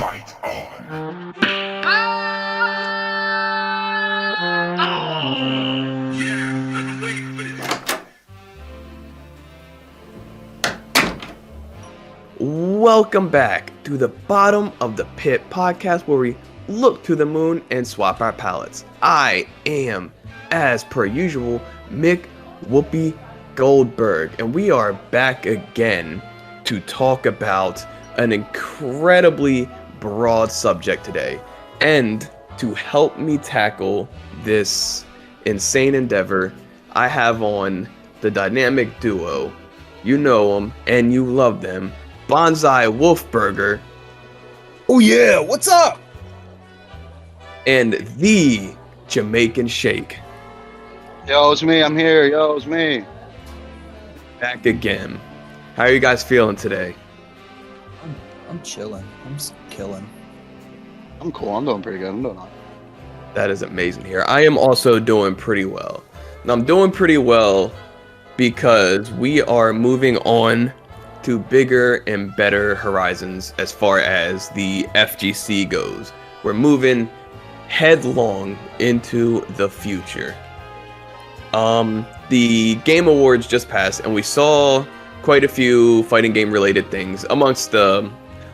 Fight on. Yeah, I've been waiting for this. Welcome back to the Bottom of the Pit podcast, where we look to the moon and swap our palettes. I am, as per usual, Mick Whoopi Goldberg, and we are back again to talk about an incredibly broad subject today. And to help me tackle this insane endeavor, I have on the dynamic duo. You know them and you love them. Banzai Wolfburger. Oh yeah, what's up? And the Jamaican Shake. Yo, it's me. I'm here. Yo, it's me. Back again. How are you guys feeling today? I'm chilling. I'm just killing. I'm cool. I'm doing pretty good. I'm doing all right. That is amazing here. I am also doing pretty well. And I'm doing pretty well because we are moving on to bigger and better horizons as far as the FGC goes. We're moving headlong into the future. The Game Awards just passed, and we saw quite a few fighting game related things amongst the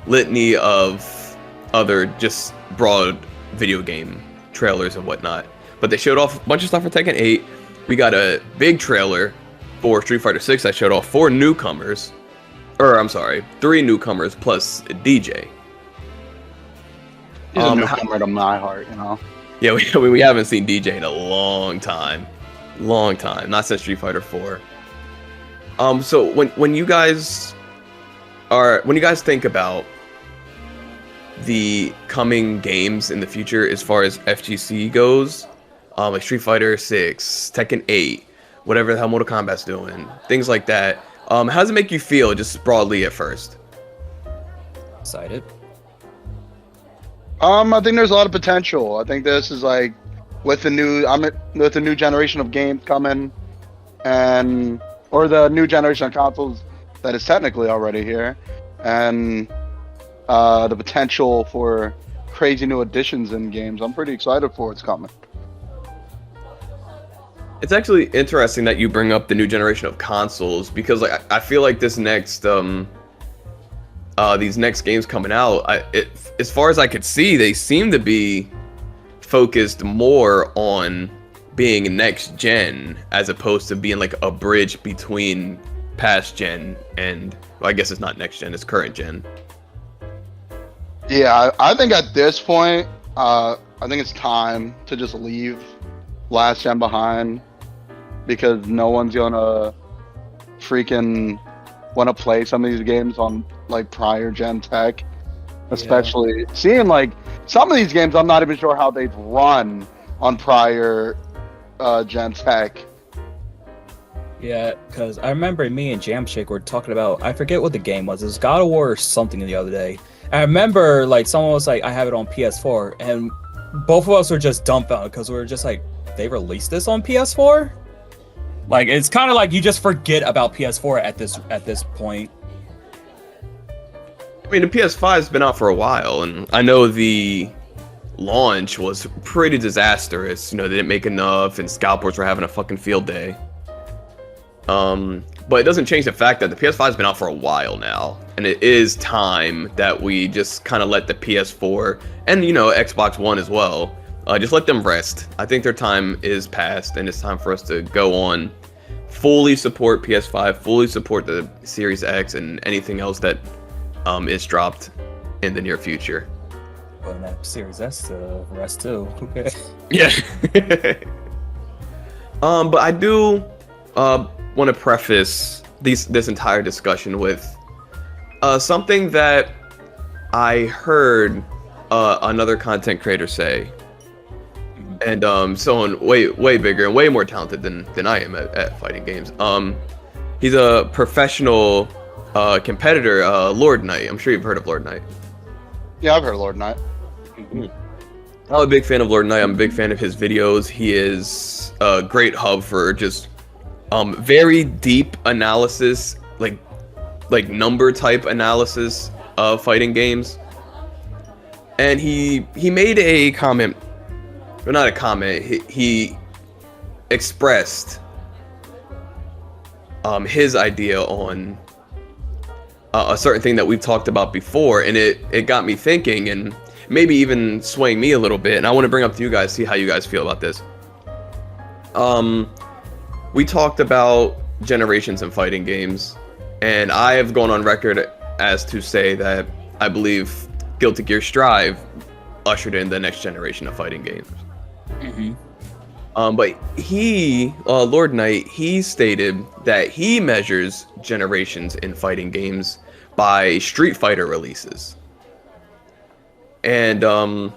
litany of other just broad video game trailers and whatnot. But they showed off a bunch of stuff for Tekken 8. We got a big trailer for Street Fighter 6 that showed off 3 newcomers plus a DJ. He's a newcomer to my heart, you know. Yeah, we haven't seen DJ in a long time, not since Street Fighter 4. So when you guys think about the coming games in the future as far as FGC goes, like Street Fighter 6, Tekken 8, whatever the hell Mortal Kombat's doing, things like that, how does it make you feel just broadly at first? Excited. I think there's a lot of potential. I think this is like with the new generation of games coming, or the new generation of consoles that is technically already here, and the potential for crazy new additions in games. I'm pretty excited for what's coming. It's actually interesting that you bring up the new generation of consoles, because like I feel like this next these next games coming out, as far as I could see, they seem to be focused more on being next gen as opposed to being like a bridge between past gen and, well, I guess it's not next gen, it's current gen. Yeah, I think at this point, I think it's time to just leave last gen behind, because no one's gonna freaking want to play some of these games on like prior gen tech, especially seeing like some of these games I'm not even sure how they'd run on prior gen tech. Yeah, because I remember me and Jamshake were talking about, I forget what the game was. It was God of War or something the other day. I remember like someone was like, I have it on PS4, and both of us were just dumbfounded because we were just like, they released this on PS4? Like, it's kind of like you just forget about PS4 at this point. I mean, the PS5's been out for a while, and I know the launch was pretty disastrous. You know, they didn't make enough, and scalpers were having a fucking field day. But it doesn't change the fact that the PS5's been out for a while now, and it is time that we just kind of let the PS4 and, you know, Xbox One as well, just let them rest. I think their time is past, and it's time for us to go on, fully support PS5, fully support the Series X and anything else that is dropped in the near future. Well, that Series S rest too. Okay. Yeah. But I do want to preface this entire discussion with something that I heard another content creator say, and someone way bigger and way more talented than I am at fighting games. He's a professional competitor, Lord Knight. I'm sure you've heard of Lord Knight. Yeah, I've heard of Lord Knight. I'm a big fan of Lord Knight. I'm a big fan of his videos. He is a great hub for just very deep analysis, like number type analysis of fighting games. and he made a comment, or not a comment. He expressed his idea on a certain thing that we've talked about before, and it got me thinking, and maybe even swaying me a little bit. And I want to bring up to you guys, see how you guys feel about this. We talked about generations in fighting games, and I have gone on record as to say that I believe Guilty Gear Strive ushered in the next generation of fighting games. But he, Lord Knight, he stated that he measures generations in fighting games by Street Fighter releases. And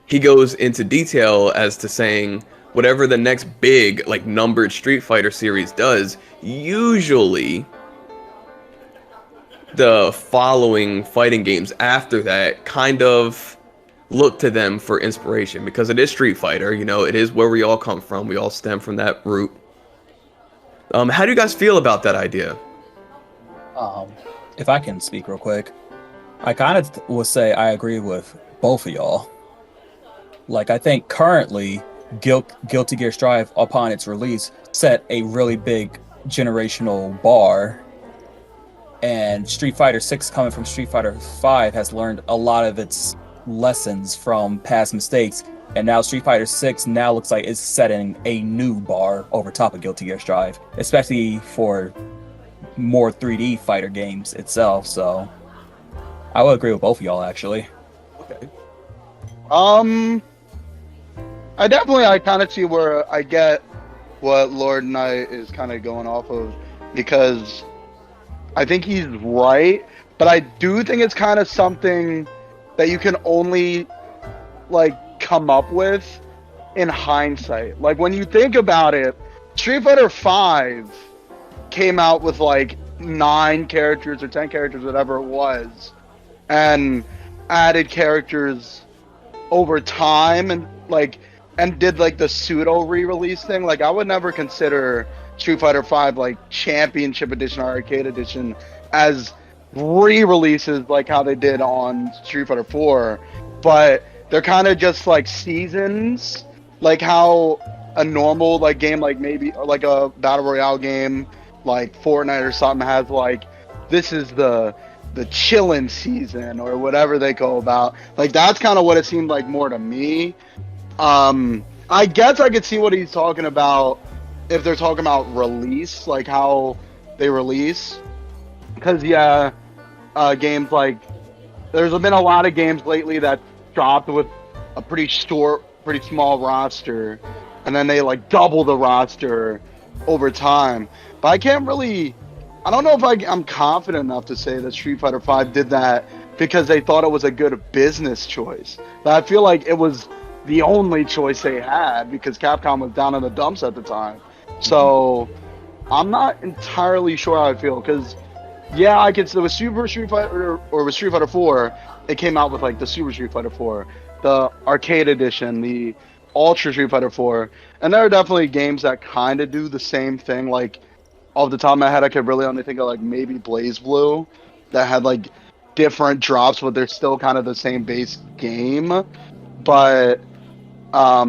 he goes into detail as to saying whatever the next big, like, numbered Street Fighter series does, usually the following fighting games after that kind of look to them for inspiration, because it is Street Fighter, you know, it is where we all come from, we all stem from that root. How do you guys feel about that idea? If I can speak real quick, I kind of would say I agree with both of y'all. Like, I think currently Guilty Gear Strive, upon its release, set a really big generational bar, and Street Fighter 6 coming from Street Fighter 5 has learned a lot of its lessons from past mistakes, and now Street Fighter 6 now looks like it's setting a new bar over top of Guilty Gear Strive, especially for more 3D fighter games itself. So I would agree with both of y'all, actually. Okay. I kind of see where I get what Lord Knight is kind of going off of, because I think he's right, but I do think it's kind of something that you can only, like, come up with in hindsight. Like, when you think about it, Street Fighter 5 came out with, like, 9 characters or 10 characters, whatever it was, and added characters over time, and did, like, the pseudo re-release thing. Like, I would never consider Street Fighter 5, like, Championship Edition or Arcade Edition as re-releases like how they did on Street Fighter 4, but they're kind of just like seasons, like how a normal, like, game, like maybe like a battle royale game like Fortnite or something has, like, this is the chillin' season or whatever they go about. Like, that's kind of what it seemed like more to me. I guess I could see what he's talking about if they're talking about release, like how they release, because games like, there's been a lot of games lately that dropped with a pretty small roster, and then they, like, double the roster over time. But I don't know if I'm confident enough to say that Street Fighter 5 did that because they thought it was a good business choice. But I feel like it was the only choice they had because Capcom was down in the dumps at the time. So I'm not entirely sure how I feel, because I could say with Super Street Fighter, or with Street Fighter 4, it came out with, like, the Super Street Fighter 4, the Arcade Edition, the Ultra Street Fighter 4, and there are definitely games that kind of do the same thing. Like, off the top of my head, I could really only think of, like, maybe Blaze Blue, that had, like, different drops, but they're still kind of the same base game. But I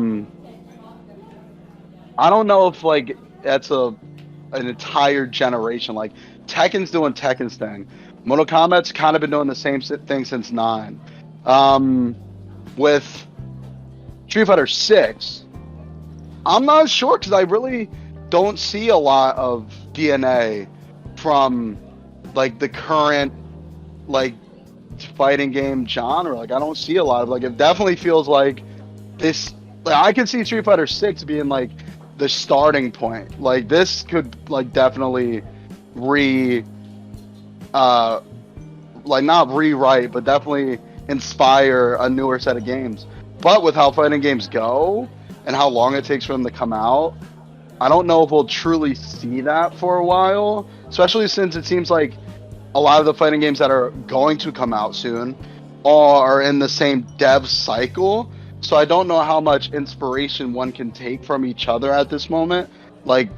don't know if, like, that's an entire generation. Like, Tekken's doing Tekken's thing. Mortal Kombat's kind of been doing the same thing since 9. With Street Fighter 6, I'm not sure, because I really don't see a lot of DNA from, like, the current, like, fighting game genre. Like, I don't see a lot of, like, it definitely feels like this, like, I could see Street Fighter 6 being, like, the starting point. Like, this could, like, definitely like, not rewrite, but definitely inspire a newer set of games. But with how fighting games go and how long it takes for them to come out, I don't know if we'll truly see that for a while, especially since it seems like a lot of the fighting games that are going to come out soon are in the same dev cycle. So I don't know how much inspiration one can take from each other at this moment. Like,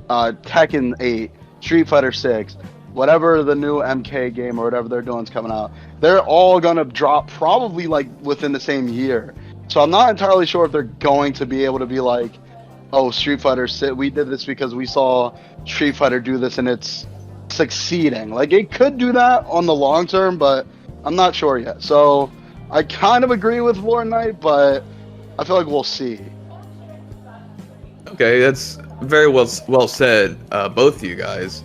Tekken 8, Street Fighter 6, whatever the new MK game or whatever they're doing is coming out, they're all gonna drop probably like within the same year. So I'm not entirely sure if they're going to be able to be like, oh, Street Fighter, we did this because we saw Street Fighter do this and it's succeeding. Like, it could do that on the long term, but I'm not sure yet. So I kind of agree with Lord Knight, but I feel like we'll see. Okay, that's very well said, both of you guys.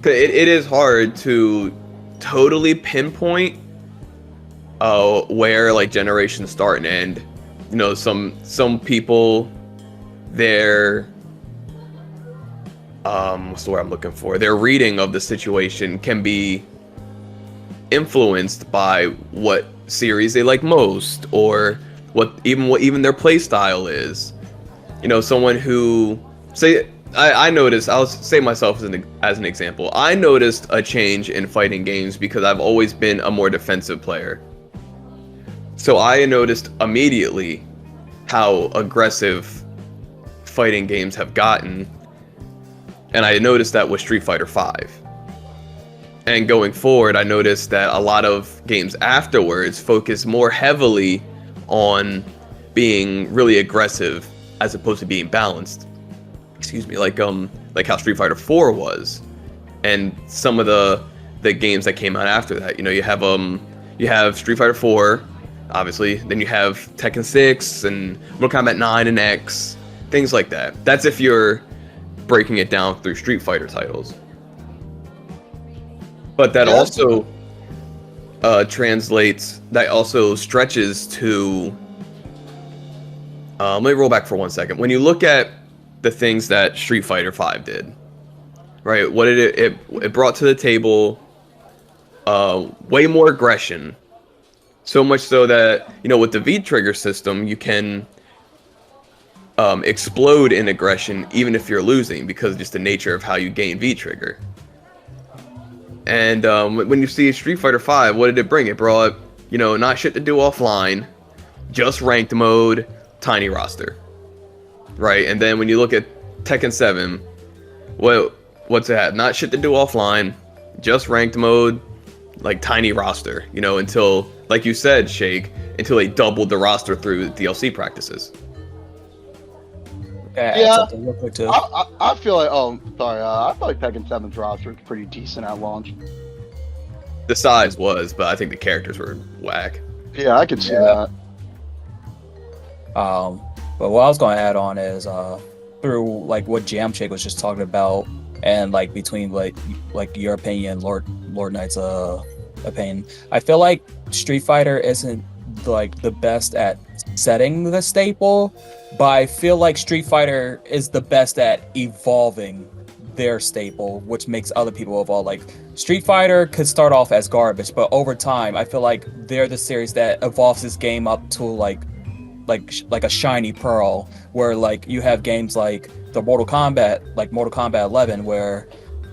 It is hard to totally pinpoint where like generations start and end. You know, some people, their what's the word I'm looking for? Their reading of the situation can be influenced by what series they like most, or what even their play style is. You know, someone who I noticed, I'll say myself as an example. I noticed a change in fighting games because I've always been a more defensive player. So I noticed immediately how aggressive fighting games have gotten. And I noticed that with Street Fighter V. And going forward, I noticed that a lot of games afterwards focus more heavily on being really aggressive as opposed to being balanced. Excuse me, like how Street Fighter 4 was, and some of the games that came out after that. You know, you have Street Fighter 4, obviously, then you have Tekken 6 and Mortal Kombat 9 and X, things like that. That's if you're breaking it down through Street Fighter titles. But that also stretches to let me roll back for 1 second. When you look at the things that Street Fighter V did, right? What did it brought to the table? Way more aggression. So much so that, you know, with the V-trigger system, you can explode in aggression even if you're losing, because of just the nature of how you gain V-trigger. And when you see Street Fighter V, what did it bring? It brought, you know, not shit to do offline, just ranked mode, tiny roster. Right? And then when you look at Tekken 7, what's it have? Not shit to do offline, just ranked mode, like tiny roster, you know, until, like you said, Shake, until they doubled the roster through DLC practices. Yeah, real quick too. I feel like, I feel like Tekken 7's roster was pretty decent at launch. The size was, but I think the characters were whack. Yeah, I could see that. But what I was going to add on is through like what Jamshake was just talking about, and like between like your opinion, Lord Knight's opinion, I feel like Street Fighter isn't like the best at setting the staple, but I feel like Street Fighter is the best at evolving their staple, which makes other people evolve. Like Street Fighter could start off as garbage, but over time, I feel like they're the series that evolves this game up to like a shiny pearl, where like you have games like the Mortal Kombat 11, where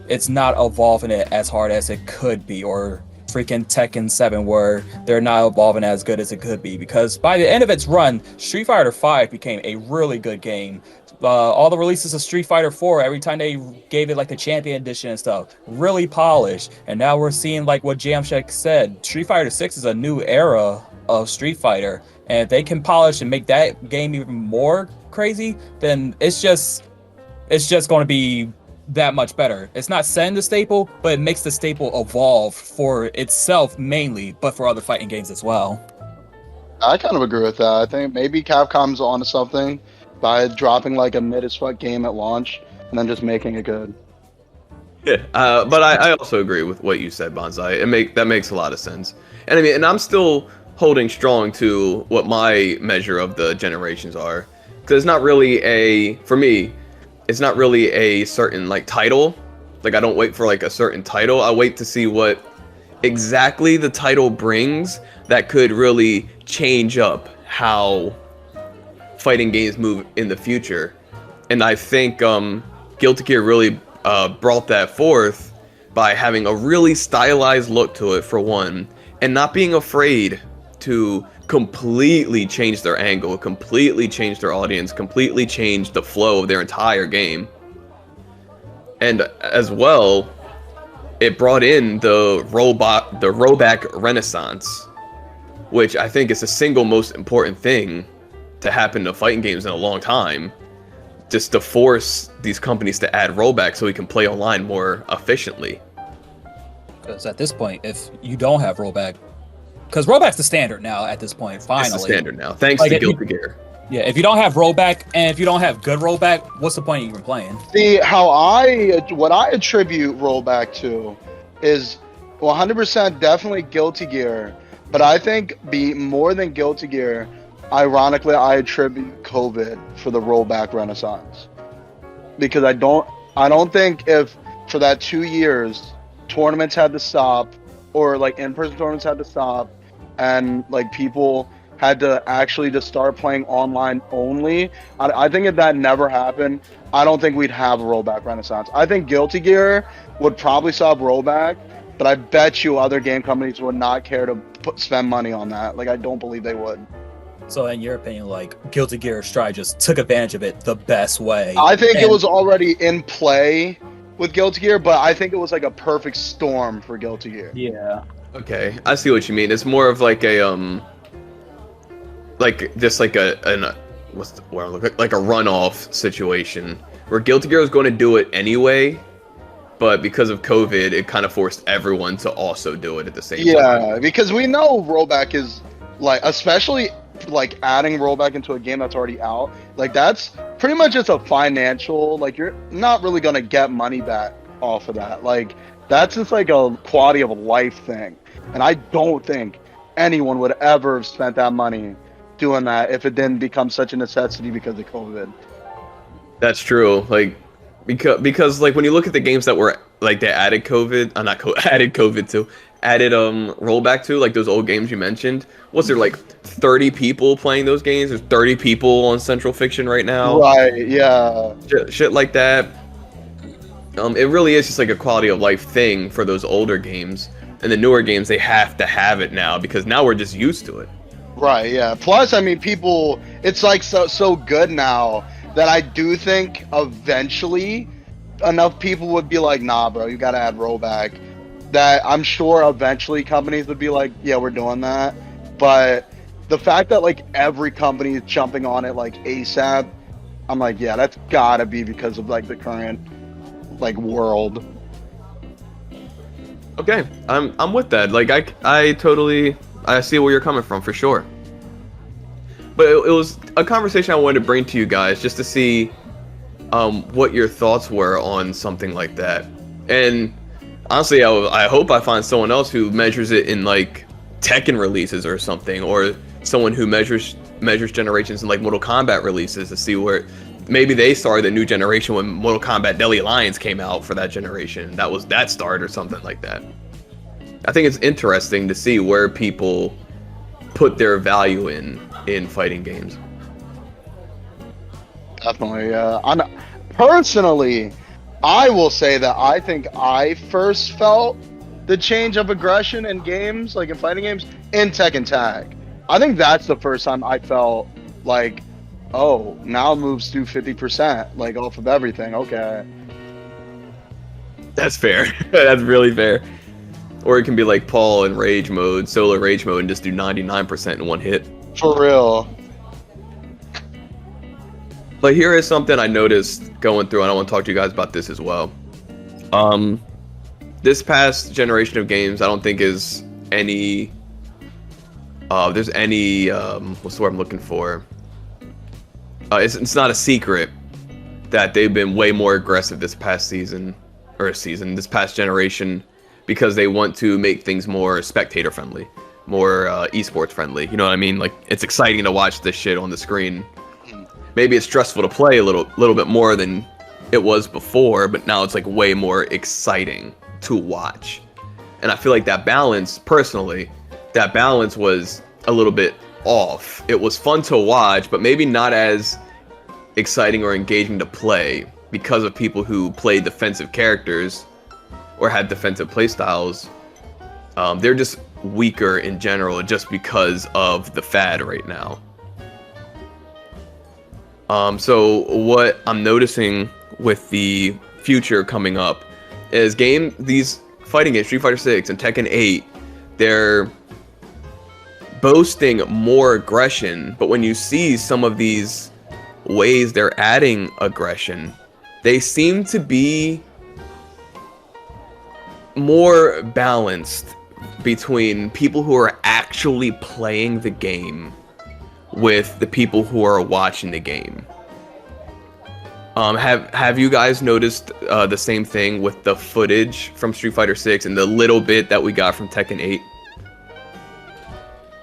it's not evolving it as hard as it could be, or freaking Tekken 7, where they're not evolving as good as it could be, because by the end of its run, Street Fighter V became a really good game. All the releases of Street Fighter 4, every time they gave it like the Champion Edition and stuff, really polished. And now we're seeing, like what Jamshek said, Street Fighter 6 is a new era of Street Fighter. And if they can polish and make that game even more crazy, then it's just going to be that much better. It's not setting the staple, but it makes the staple evolve for itself mainly, but for other fighting games as well. I kind of agree with that. I think maybe Capcom's onto something by dropping like a mid-as-fuck game at launch and then just making it good. Yeah, but I also agree with what you said, Banzai. That makes a lot of sense. And I mean, and I'm still holding strong to what my measure of the generations are, because it's not really for me, it's not really a certain like title. Like, I don't wait for like a certain title. I wait to see what exactly the title brings that could really change up how fighting games move in the future. And I think Guilty Gear really brought that forth by having a really stylized look to it, for one, and not being afraid to completely change their angle, completely change their audience, completely change the flow of their entire game. And as well, it brought in the rollback renaissance, which I think is the single most important thing to happen to fighting games in a long time. Just to force these companies to add rollback so we can play online more efficiently. Because at this point, if you don't have rollback, because rollback's the standard now at this point, finally. It's the standard now, thanks Like, to if you- Guilty Gear. Yeah, if you don't have rollback and if you don't have good rollback, what's the point of even playing? See, what I attribute rollback to is 100% definitely Guilty Gear, but I think more than Guilty Gear, ironically, I attribute COVID for the rollback renaissance. Because I don't think if for that 2 years tournaments had to stop, or like in-person tournaments had to stop, and like people had to actually just start playing online only. I think if that never happened, I don't think we'd have a rollback renaissance. I think Guilty Gear would probably stop rollback, but I bet you other game companies would not care to spend money on that. Like, I don't believe they would. So in your opinion, like, Guilty Gear Strive just took advantage of it the best way. I think it And- was already in play with Guilty Gear, but I think it was like a perfect storm for Guilty Gear. Yeah. Okay, I see what you mean. It's more of like a like just like a runoff situation where Guilty Gear was going to do it anyway, but because of COVID, it kind of forced everyone to also do it at the same time. Yeah, because we know rollback is like, especially like adding rollback into a game that's already out, like that's pretty much just a financial, like you're not really gonna get money back off of that. Like that's just like a quality of life thing, and I don't think anyone would ever have spent that money doing that if it didn't become such a necessity because of COVID. That's true. Like because like when you look at the games that were like they added COVID, added COVID to, added rollback to, like those old games you mentioned. Was there like 30 people playing those games? There's 30 people on Central Fiction right now. Right? Yeah. Shit like that. It really is just like a quality of life thing for those older games, and the newer games they have to have it now because now we're just used to it. Right, yeah. Plus, I mean, people, it's like so good now that I do think eventually enough people would be like, nah, bro, you gotta add rollback. That I'm sure eventually companies would be like, yeah, we're doing that. But the fact that like every company is jumping on it like ASAP, I'm like, yeah, that's gotta be because of like the current like world. Okay, I'm with that. Like I totally see where you're coming from for sure. But it was a conversation I wanted to bring to you guys just to see what your thoughts were on something like that. And honestly, I hope I find someone else who measures it in like Tekken releases or something, or someone who measures generations in like Mortal Kombat releases to see where maybe they started the new generation when Mortal Kombat Deadly Alliance came out for that generation. That was that start or something like that. I think it's interesting to see where people put their value in fighting games. Definitely, yeah. Personally, I will say that I think I first felt the change of aggression in games, like in fighting games, in Tekken Tag. I think that's the first time I felt like, oh, now moves do 50%, like off of everything. Okay. That's fair. That's really fair. Or it can be like Paul in Rage mode, solo Rage mode, and just do 99% in one hit. For real. But here is something I noticed going through, and I want to talk to you guys about this as well. This past generation of games, I don't think is any. There's any. What's the word I'm looking for? It's not a secret that they've been way more aggressive this past this past generation, because they want to make things more spectator friendly, more esports friendly. You know what I mean? Like, it's exciting to watch this shit on the screen. Maybe it's stressful to play a little bit more than it was before, but now it's like way more exciting to watch. And I feel like that balance, personally, was a little bit off. It was fun to watch, but maybe not as exciting or engaging to play because of people who play defensive characters or had defensive playstyles. They're just weaker in general just because of the fad right now. So what I'm noticing with the future coming up is these fighting game, Street Fighter 6 and Tekken 8, they're boasting more aggression, but when you see some of these ways they're adding aggression, they seem to be more balanced between people who are actually playing the game with the people who are watching the game. Have you guys noticed the same thing with the footage from Street Fighter 6 and the little bit that we got from Tekken 8?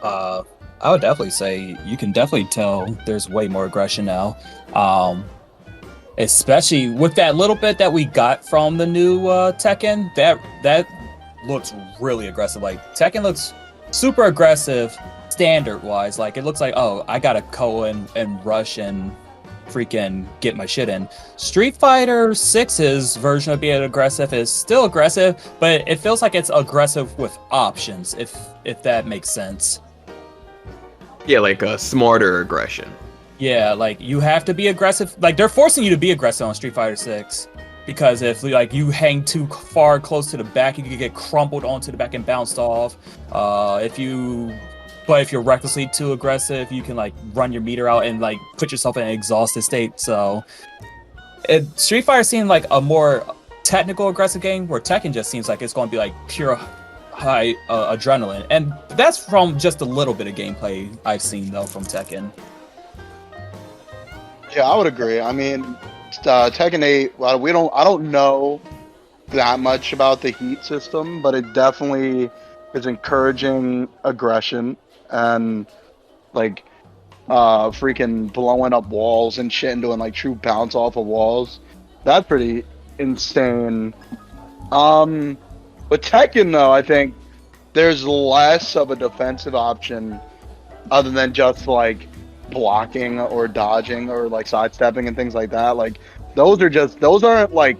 I would definitely say you can definitely tell there's way more aggression now. Especially with that little bit that we got from the new Tekken, that looks really aggressive. Like Tekken looks super aggressive standard wise. Like it looks like, oh, I gotta go and rush and freaking get my shit in. Street Fighter 6's version of being aggressive is still aggressive, but it feels like it's aggressive with options, if that makes sense. Yeah, like a smarter aggression. Yeah, like you have to be aggressive. Like they're forcing you to be aggressive on Street Fighter 6 because if like you hang too far close to the back, you could get crumpled onto the back and bounced off. If you're recklessly too aggressive, you can like run your meter out and like put yourself in an exhausted state. So Street Fighter seems like a more technical aggressive game, where Tekken just seems like it's going to be like pure high adrenaline, and that's from just a little bit of gameplay I've seen though from Tekken. Yeah, I would agree. I mean, Tekken 8. Well, I don't know that much about the heat system, but it definitely is encouraging aggression and like freaking blowing up walls and shit and doing like true bounce off of walls. That's pretty insane. With Tekken though, I think there's less of a defensive option other than just like blocking or dodging or like sidestepping and things like that. Like those aren't like,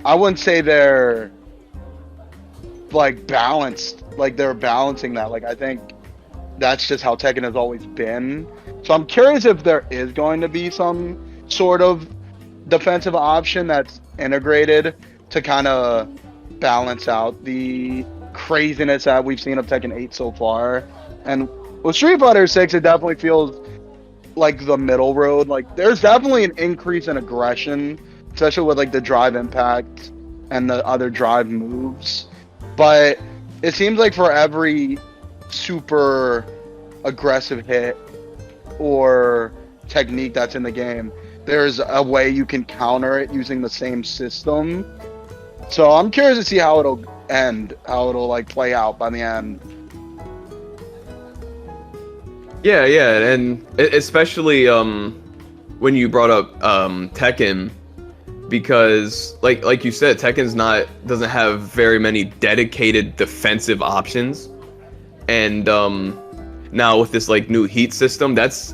I wouldn't say they're like balanced, like they're balancing that. Like I think that's just how Tekken has always been. So I'm curious if there is going to be some sort of defensive option that's integrated to kind of balance out the craziness that we've seen of Tekken 8 so far. And with Street Fighter 6, it definitely feels like the middle road. Like there's definitely an increase in aggression, especially with like the drive impact and the other drive moves. But it seems like for every super aggressive hit or technique that's in the game, there's a way you can counter it using the same system. So I'm curious to see how it'll end, how it'll like play out by the end. Yeah, and especially when you brought up Tekken, because like you said, Tekken's doesn't have very many dedicated defensive options, and now with this like new heat system, that's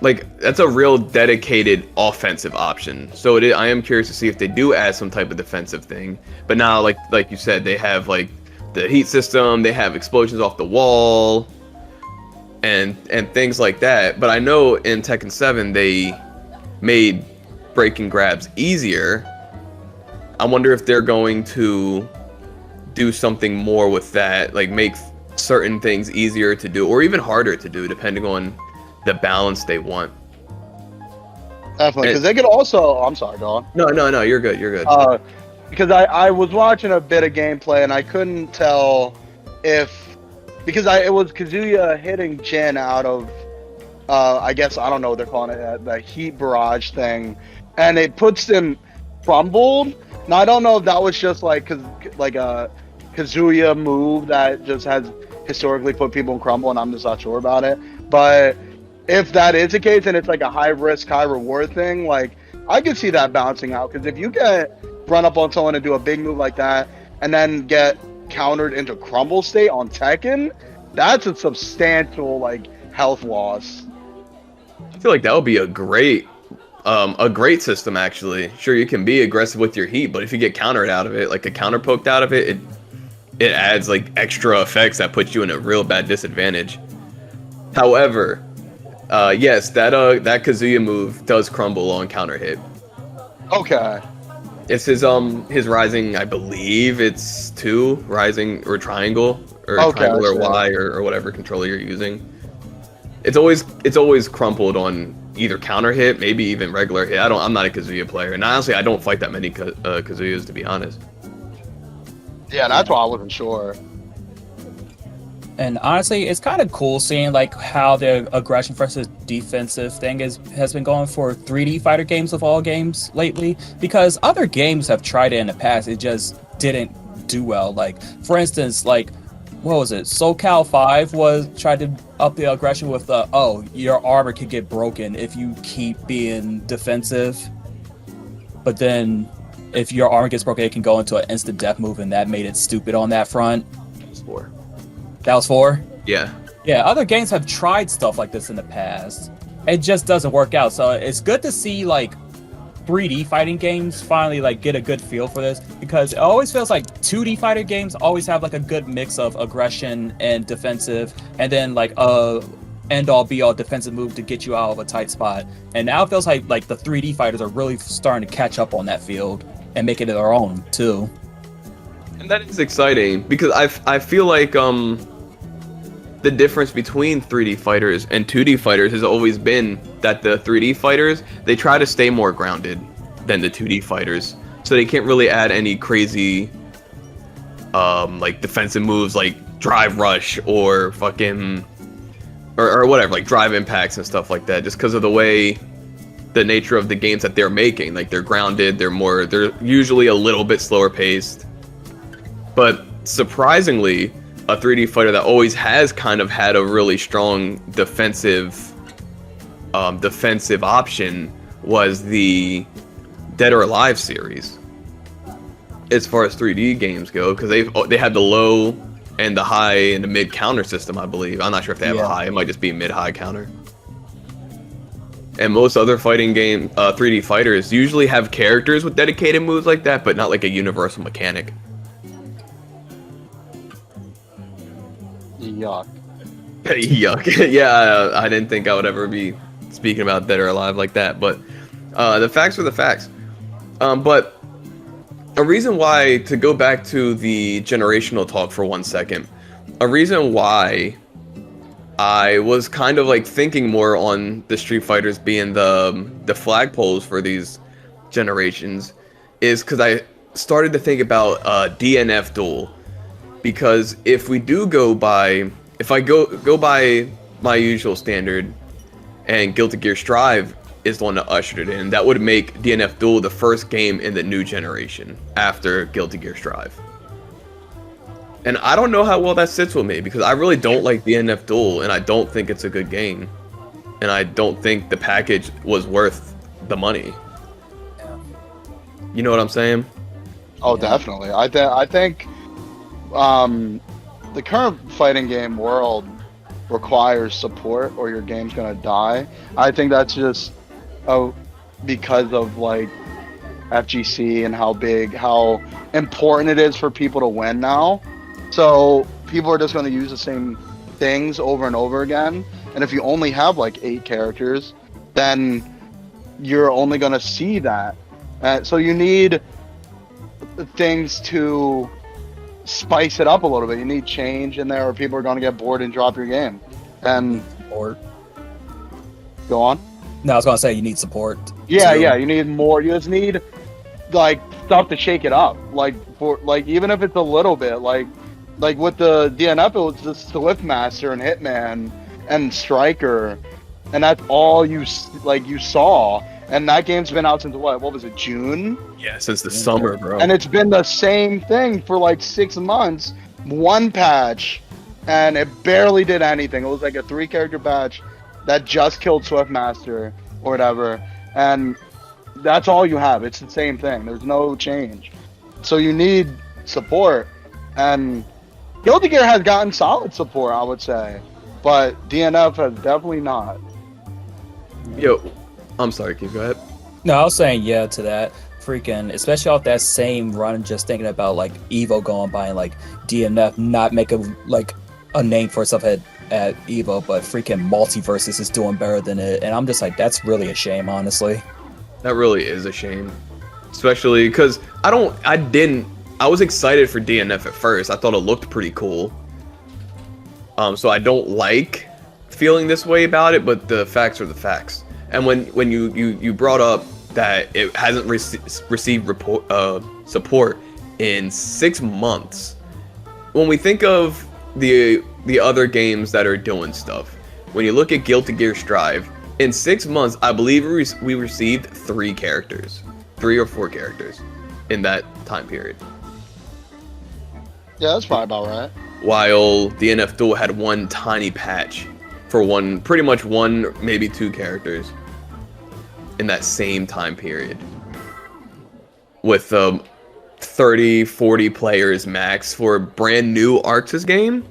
a real dedicated offensive option. So I am curious to see if they do add some type of defensive thing. But now, like you said, they have like the heat system, they have explosions off the wall, and things like that. But I know in Tekken 7 they made breaking grabs easier. I wonder if they're going to do something more with that, like make certain things easier to do or even harder to do, depending on the balance they want. Definitely, because they could also. I'm sorry, go on. No, you're good. Because I was watching a bit of gameplay and I couldn't tell if, because it was Kazuya hitting Jin out of, I guess, I don't know what they're calling it, the heat barrage thing, and it puts him crumbled. Now I don't know if that was just like a Kazuya move that just has historically put people in crumble, and I'm just not sure about it. But if that is the case and it's like a high risk, high reward thing, like I could see that bouncing out. Because if you get run up on someone and do a big move like that and then get countered into crumble state on Tekken, that's a substantial like health loss. I feel like that would be a great system actually. Sure, you can be aggressive with your heat, but if you get countered out of it, like a counter poked out of it, it adds like extra effects that put you in a real bad disadvantage. However, yes, that Kazuya move does crumble on counter hit. Okay. It's his rising, I believe it's 2 rising or triangle or Okay, triangle I or see. Y or whatever controller you're using. It's always crumpled on either counter hit, maybe even regular hit. I'm not a Kazuya player, and honestly, I don't fight that many Kazuyas, to be honest. Yeah, that's why I wasn't sure. And honestly, it's kind of cool seeing like how the aggression versus defensive thing has been going for 3D fighter games of all games lately. Because other games have tried it in the past, it just didn't do well. Like for instance, like what was it? SoCal 5 was tried to up the aggression with your armor could get broken if you keep being defensive. But then if your armor gets broken, it can go into an instant death move, and that made it stupid on that front. It's 4. That was 4? Yeah. Yeah, other games have tried stuff like this in the past. It just doesn't work out. So it's good to see like 3D fighting games finally like get a good feel for this, because it always feels like 2D fighter games always have like a good mix of aggression and defensive, and then like end all be all defensive move to get you out of a tight spot. And now it feels like the 3D fighters are really starting to catch up on that field and make it their own too. And that is exciting because I feel like the difference between 3D fighters and 2D fighters has always been that the 3D fighters, they try to stay more grounded than the 2D fighters. So they can't really add any crazy like defensive moves like drive rush or fucking or whatever, like drive impacts and stuff like that, just because of the nature of the games that they're making. Like they're grounded, they're usually a little bit slower paced. But surprisingly, a 3D fighter that always has kind of had a really strong defensive option was the Dead or Alive series. As far as 3D games go, because they had the low and the high and the mid counter system, I believe. I'm not sure if they have a high. It might just be mid-high counter. And most other fighting game 3D fighters usually have characters with dedicated moves like that, but not like a universal mechanic. Yuck. Yuck. Yeah, I didn't think I would ever be speaking about Dead or Alive like that, but the facts are the facts. But a reason why, to go back to the generational talk for 1 second, a reason why I was kind of like thinking more on the Street Fighters being the flagpoles for these generations is because I started to think about DNF Duel. Because if I go by my usual standard, and Guilty Gear Strive is the one that ushered it in, that would make DNF Duel the first game in the new generation after Guilty Gear Strive. And I don't know how well that sits with me, because I really don't like DNF Duel, and I don't think it's a good game. And I don't think the package was worth the money. You know what I'm saying? Oh, definitely. I think the current fighting game world requires support or your game's gonna die. I think that's just because of like FGC and how important it is for people to win now. So people are just gonna use the same things over and over again. And if you only have like 8 characters, then you're only gonna see that. So you need things to spice it up a little bit. You need change in there, or people are going to get bored and drop your game. And Or go on. no, I was gonna say you need support. Yeah, too. yeah. You need more. You just need like stuff to shake it up. Like even if it's a little bit. Like with the DNF, it was just Swiftmaster and Hitman and Striker, and that's all you saw. And that game's been out since what was it, June? Yeah, since the summer, bro. And it's been the same thing for like 6 months. One patch, and it barely did anything. It was like a 3-character patch that just killed Swiftmaster or whatever. And that's all you have. It's the same thing. There's no change. So you need support. And Guilty Gear has gotten solid support, I would say. But DNF has definitely not. Yo, I'm sorry, Keith, go ahead. No, I was saying yeah to that. Freaking, especially off that same run, just thinking about like Evo going by and like DNF not making like a name for itself at Evo, but freaking Multiversus is doing better than it. And I'm just like, that's really a shame, honestly. That really is a shame. especially because I was excited for DNF at first. I thought it looked pretty cool. So I don't like feeling this way about it, but the facts are the facts. And when you brought up that it hasn't received support in 6 months, when we think of the other games that are doing stuff, when you look at Guilty Gear Strive, in 6 months, I believe we received 3 or 4 characters in that time period. Yeah, that's probably about right. While DNF Duel had one tiny patch for pretty much one, maybe 2 characters in that same time period. With 30, 40 players max for a brand new Arxis game,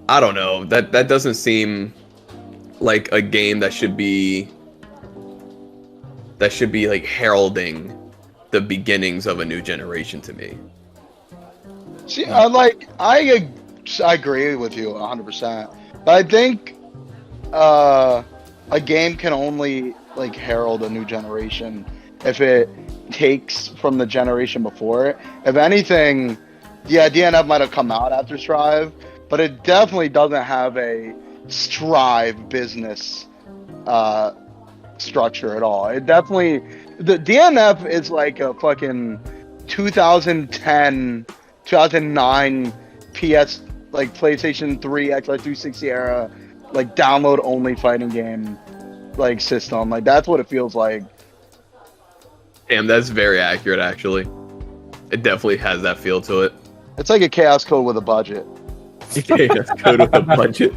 I don't know, that doesn't seem like a game that should be like heralding the beginnings of a new generation to me. See, I agree with you 100%, but I think a game can only like herald a new generation if it takes from the generation before it. If anything, yeah, DNF might have come out after Strive, but it definitely doesn't have a Strive business structure at all. It definitely, the DNF is like a fucking 2010, 2009 PS, like PlayStation 3, Xbox 360 era, like download only fighting game like system. Like that's what it feels like. Damn, that's very accurate actually. It definitely has that feel to it. It's like a Chaos Code with a budget. Chaos Code with a budget.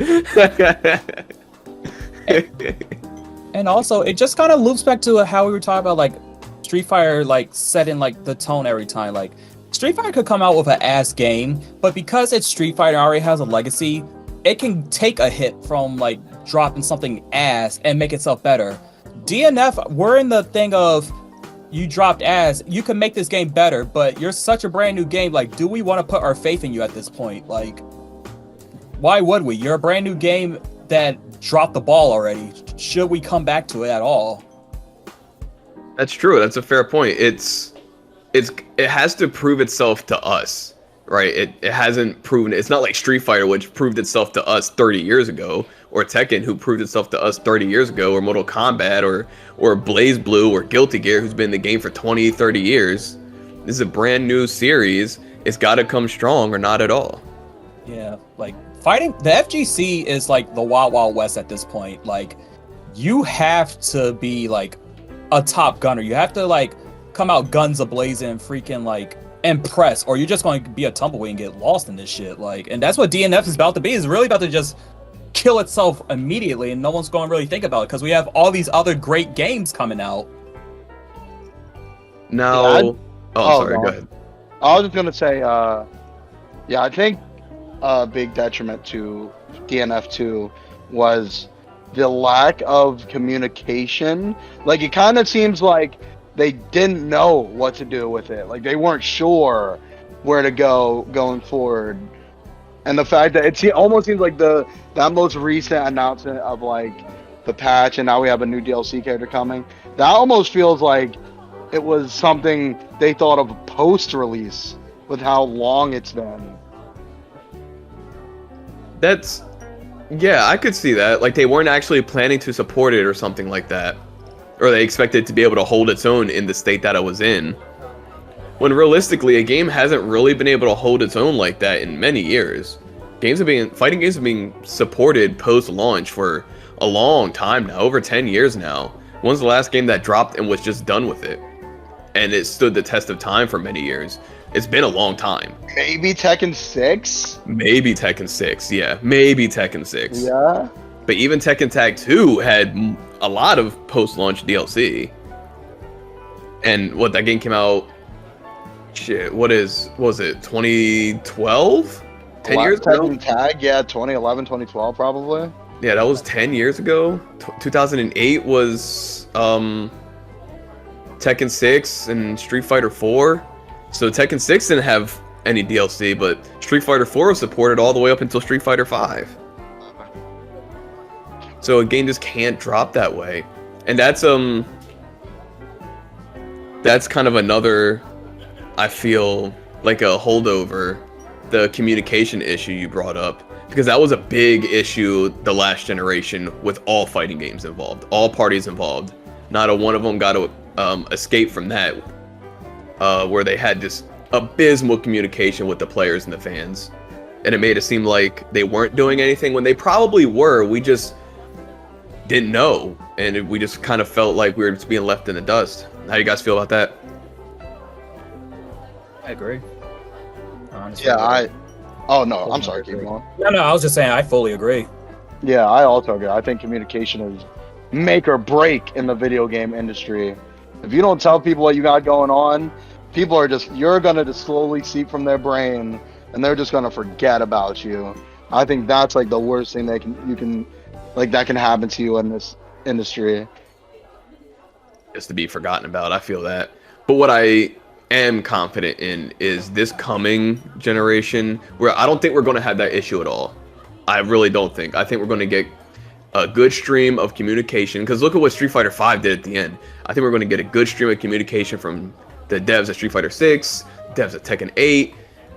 And also, it just kind of loops back to how we were talking about like Street Fighter, like setting like the tone every time. Like Street Fighter could come out with an ass game, but because it's Street Fighter already has a legacy, it can take a hit from like dropping something ass and make itself better. DNF, we're in the thing of you dropped ass, you can make this game better, but you're such a brand new game. Like, do we want to put our faith in you at this point? Like, why would we? You're a brand new game that dropped the ball already. Should we come back to it at all? That's true. That's a fair point. It has to prove itself to us, right? It hasn't proven. It's not like Street Fighter, which proved itself to us 30 years ago, or Tekken, who proved itself to us 30 years ago, or Mortal Kombat, or Blaze Blue, or Guilty Gear, who's been in the game for 20, 30 years. This is a brand new series. It's got to come strong or not at all. Yeah, like fighting the FGC is like the Wild Wild West at this point. Like, you have to be like a top gunner. You have to like come out guns a-blazing, freaking like impress, or you're just going to be a tumbleweed and get lost in this shit. Like, and that's what DNF is about to be. It's really about to just kill itself immediately, and no one's going to really think about it because we have all these other great games coming out. Now, sorry, go ahead. I was just gonna say, yeah, I think a big detriment to DNF2 was the lack of communication. Like, it kind of seems like they didn't know what to do with it. Like, they weren't sure where to go going forward. And the fact that it almost seems like that most recent announcement of like the patch, and now we have a new DLC character coming, that almost feels like it was something they thought of post-release with how long it's been. Yeah, I could see that. Like, they weren't actually planning to support it or something like that. Or they expected it to be able to hold its own in the state that it was in. When realistically, a game hasn't really been able to hold its own like that in many years. Fighting games have been supported post-launch for a long time now, over 10 years now. When's the last game that dropped and was just done with it? And it stood the test of time for many years. It's been a long time. Maybe Tekken 6? Maybe Tekken 6, yeah. Maybe Tekken 6. Yeah. But even Tekken Tag 2 had a lot of post-launch DLC. And that game came out... Shit, what was it, 2012? 10 years ago? Tekken Tag, yeah, 2011, 2012 probably. Yeah, that was 10 years ago. 2008 was Tekken 6 and Street Fighter 4. So Tekken 6 didn't have any DLC, but Street Fighter 4 was supported all the way up until Street Fighter 5. So a game just can't drop that way. And that's that's kind of another, I feel like a holdover, the communication issue you brought up, because that was a big issue the last generation with all fighting games involved, all parties involved. Not a one of them got to escape from that, where they had this abysmal communication with the players and the fans, and it made it seem like they weren't doing anything when they probably were. We just didn't know, and we just kind of felt like we were just being left in the dust. How do you guys feel about that? I agree. Honestly, Yeah, Oh no, I'm sorry. Keep going. No, I was just saying I fully agree. Yeah, I also agree. I think communication is make or break in the video game industry. If you don't tell people what you got going on, people are you're gonna just slowly seep from their brain, and they're just gonna forget about you. I think that's like the worst thing that can happen to you in this industry. Just to be forgotten about, I feel that. But what I am confident in is this coming generation, where I don't think we're going to have that issue at all. I really don't think. I think we're going to get a good stream of communication, because look at what Street Fighter V did at the end. I think we're going to get a good stream of communication from the devs of Street Fighter 6, devs of Tekken 8.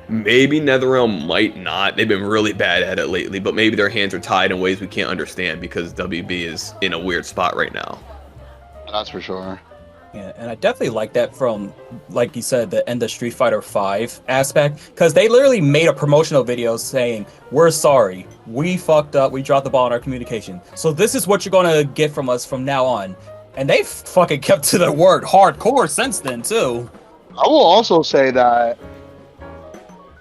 Maybe NetherRealm might not. They've been really bad at it lately, but maybe their hands are tied in ways we can't understand because WB is in a weird spot right now. That's for sure. Yeah, and I definitely like that from, like you said, the end of Street Fighter V aspect, because they literally made a promotional video saying, "We're sorry, we fucked up, we dropped the ball in our communication. So this is what you're gonna get from us from now on." And they fucking kept to their word hardcore since then too. I will also say that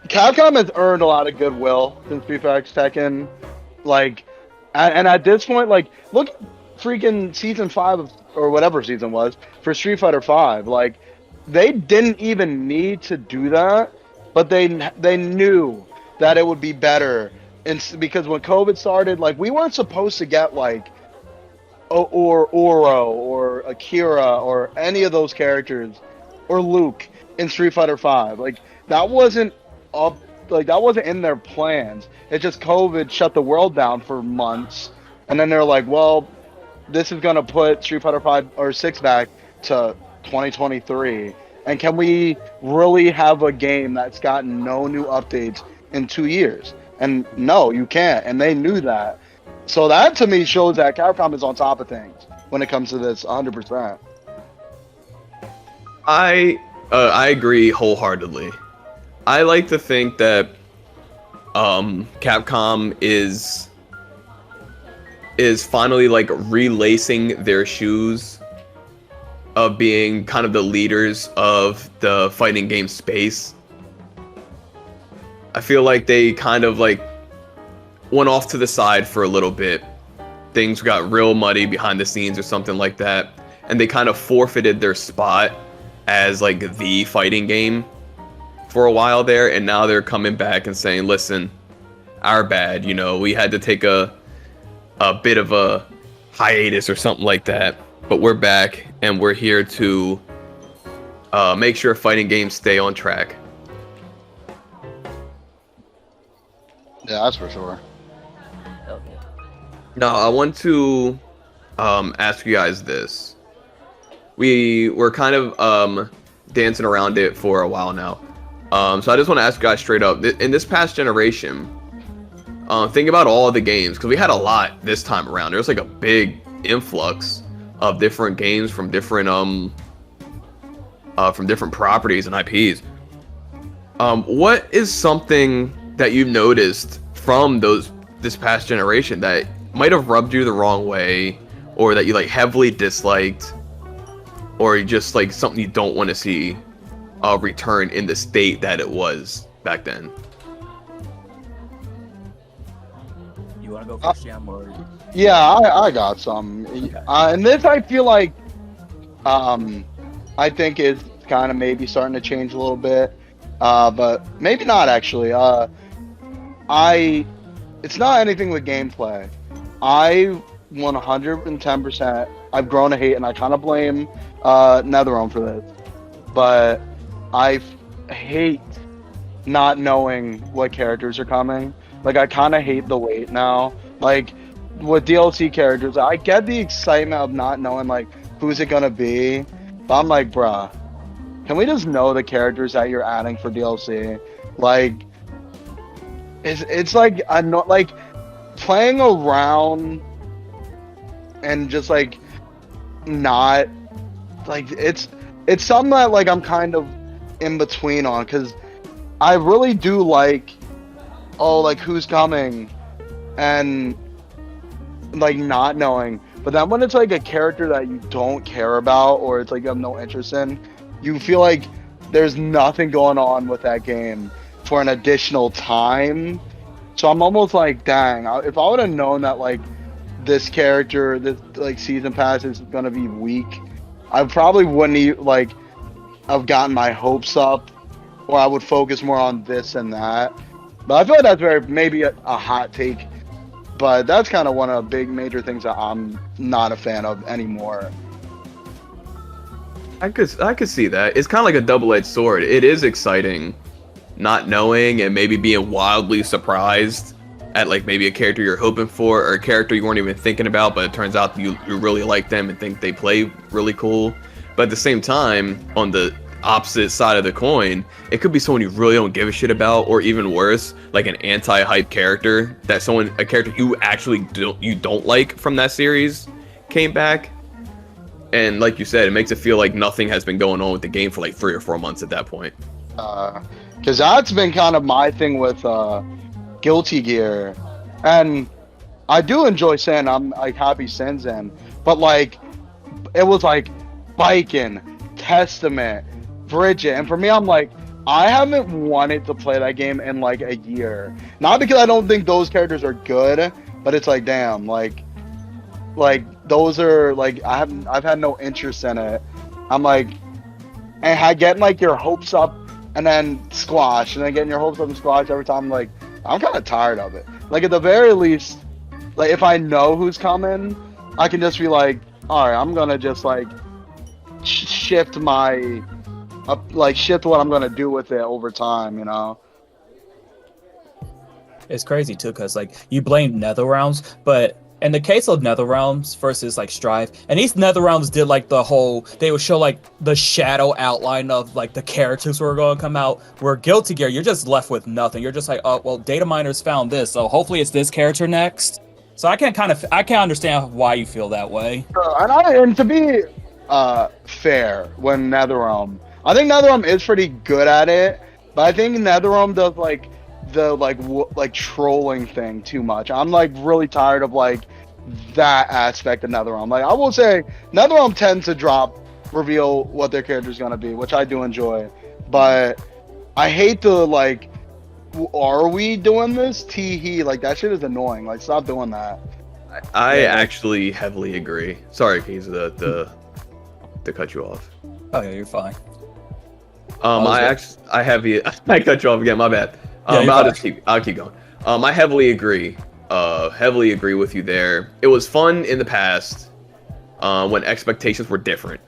Capcom has earned a lot of goodwill since Street Fighter X Tekken. Like, and at this point, like, look, freaking season 5 of, or whatever season was for Street Fighter V. Like, they didn't even need to do that, but they knew that it would be better. And because when COVID started, like, we weren't supposed to get like or Oro or Akira or any of those characters or Luke in Street Fighter V. Like, that wasn't up, like, that wasn't in their plans. It just COVID shut the world down for months, and then they're like, well, this is gonna put Street Fighter 5 or 6 back to 2023, and can we really have a game that's gotten no new updates in 2 years? And no, you can't, and they knew that. So that to me shows that Capcom is on top of things when it comes to this 100%. I agree wholeheartedly. I like to think that Capcom is finally like relacing their shoes of being kind of the leaders of the fighting game space. I feel like they kind of like went off to the side for a little bit. Things got real muddy behind the scenes or something like that, and they kind of forfeited their spot as like the fighting game for a while there, and now they're coming back and saying, listen, our bad, you know, we had to take a bit of a hiatus or something like that, but we're back and we're here to make sure fighting games stay on track. Yeah, that's for sure. Now, I want to ask you guys this. We were kind of dancing around it for a while now. So I just want to ask you guys straight up. In this past generation, think about all of the games, because we had a lot this time around. There's like a big influx of different games from different properties and IPs. What is something that you've noticed from this past generation that might have rubbed you the wrong way, or that you like heavily disliked, or just like something you don't want to see return in the state that it was back then? You want to go first, Jam? Or... Yeah, I got some. Okay. And this I feel like I think is kind of maybe starting to change a little bit, but maybe not actually. It's not anything with gameplay. I 110%. I've grown to hate, and I kind of blame NetherRealm for this, but I hate not knowing what characters are coming. Like, I kind of hate the wait now. Like, with DLC characters, I get the excitement of not knowing, like, who's it gonna be, but I'm like, bruh, can we just know the characters that you're adding for DLC? Like, it's like I'm not like playing around and just like not like it's something that like I'm kind of in between on, because I really do like like who's coming and like not knowing, but then when it's like a character that you don't care about or it's like you have no interest in, you feel like there's nothing going on with that game for an additional time. So I'm almost like, dang, if I would have known that like this character, this like season pass is gonna be weak, I probably wouldn't like have gotten my hopes up, or I would focus more on this and that. But I feel like that's maybe a hot take, but that's kind of one of the big major things that I'm not a fan of anymore. I could see that. It's kind of like a double-edged sword. It is exciting not knowing and maybe being wildly surprised at like maybe a character you're hoping for or a character you weren't even thinking about, but it turns out you really like them and think they play really cool. But at the same time, on the opposite side of the coin, it could be someone you really don't give a shit about, or even worse, like an anti-hype character a character you actually don't like from that series came back. And like you said, it makes it feel like nothing has been going on with the game for like 3 or 4 months at that point. Because that's been kind of my thing with Guilty Gear, and I do enjoy saying I'm like happy sends in, but like it was like Viking, Testament, Bridget, and for me, I'm like, I haven't wanted to play that game in like a year. Not because I don't think those characters are good, but it's like, damn, like those are like I've had no interest in it. I'm like, and getting like your hopes up and then squash, and then getting your hopes up and squash every time. Like, I'm kind of tired of it. Like, at the very least, like if I know who's coming, I can just be like, all right, I'm gonna just like shift my shift what I'm gonna do with it over time, you know. It's crazy too, because like you blame NetherRealms, but in the case of NetherRealms versus like Strive, and these NetherRealms did like they would show like the shadow outline of like the characters who are going to come out. Where Guilty Gear, you're just left with nothing. You're just like, oh well, data miners found this, so hopefully it's this character next. So I can't understand why you feel that way. And to be fair, when NetherRealm, I think NetherRealm is pretty good at it, but I think NetherRealm does like the like trolling thing too much. I'm like really tired of like that aspect of NetherRealm. Like, I will say NetherRealm tends to reveal what their character is gonna be, which I do enjoy, but I hate the like, are we doing this? Tee-hee, like that shit is annoying. Like, stop doing that. I actually heavily agree. Sorry, Keys, to cut you off. Oh yeah, you're fine. I cut you off again. My bad. Yeah, but I'll keep going. I heavily agree with you there. It was fun in the past, when expectations were different.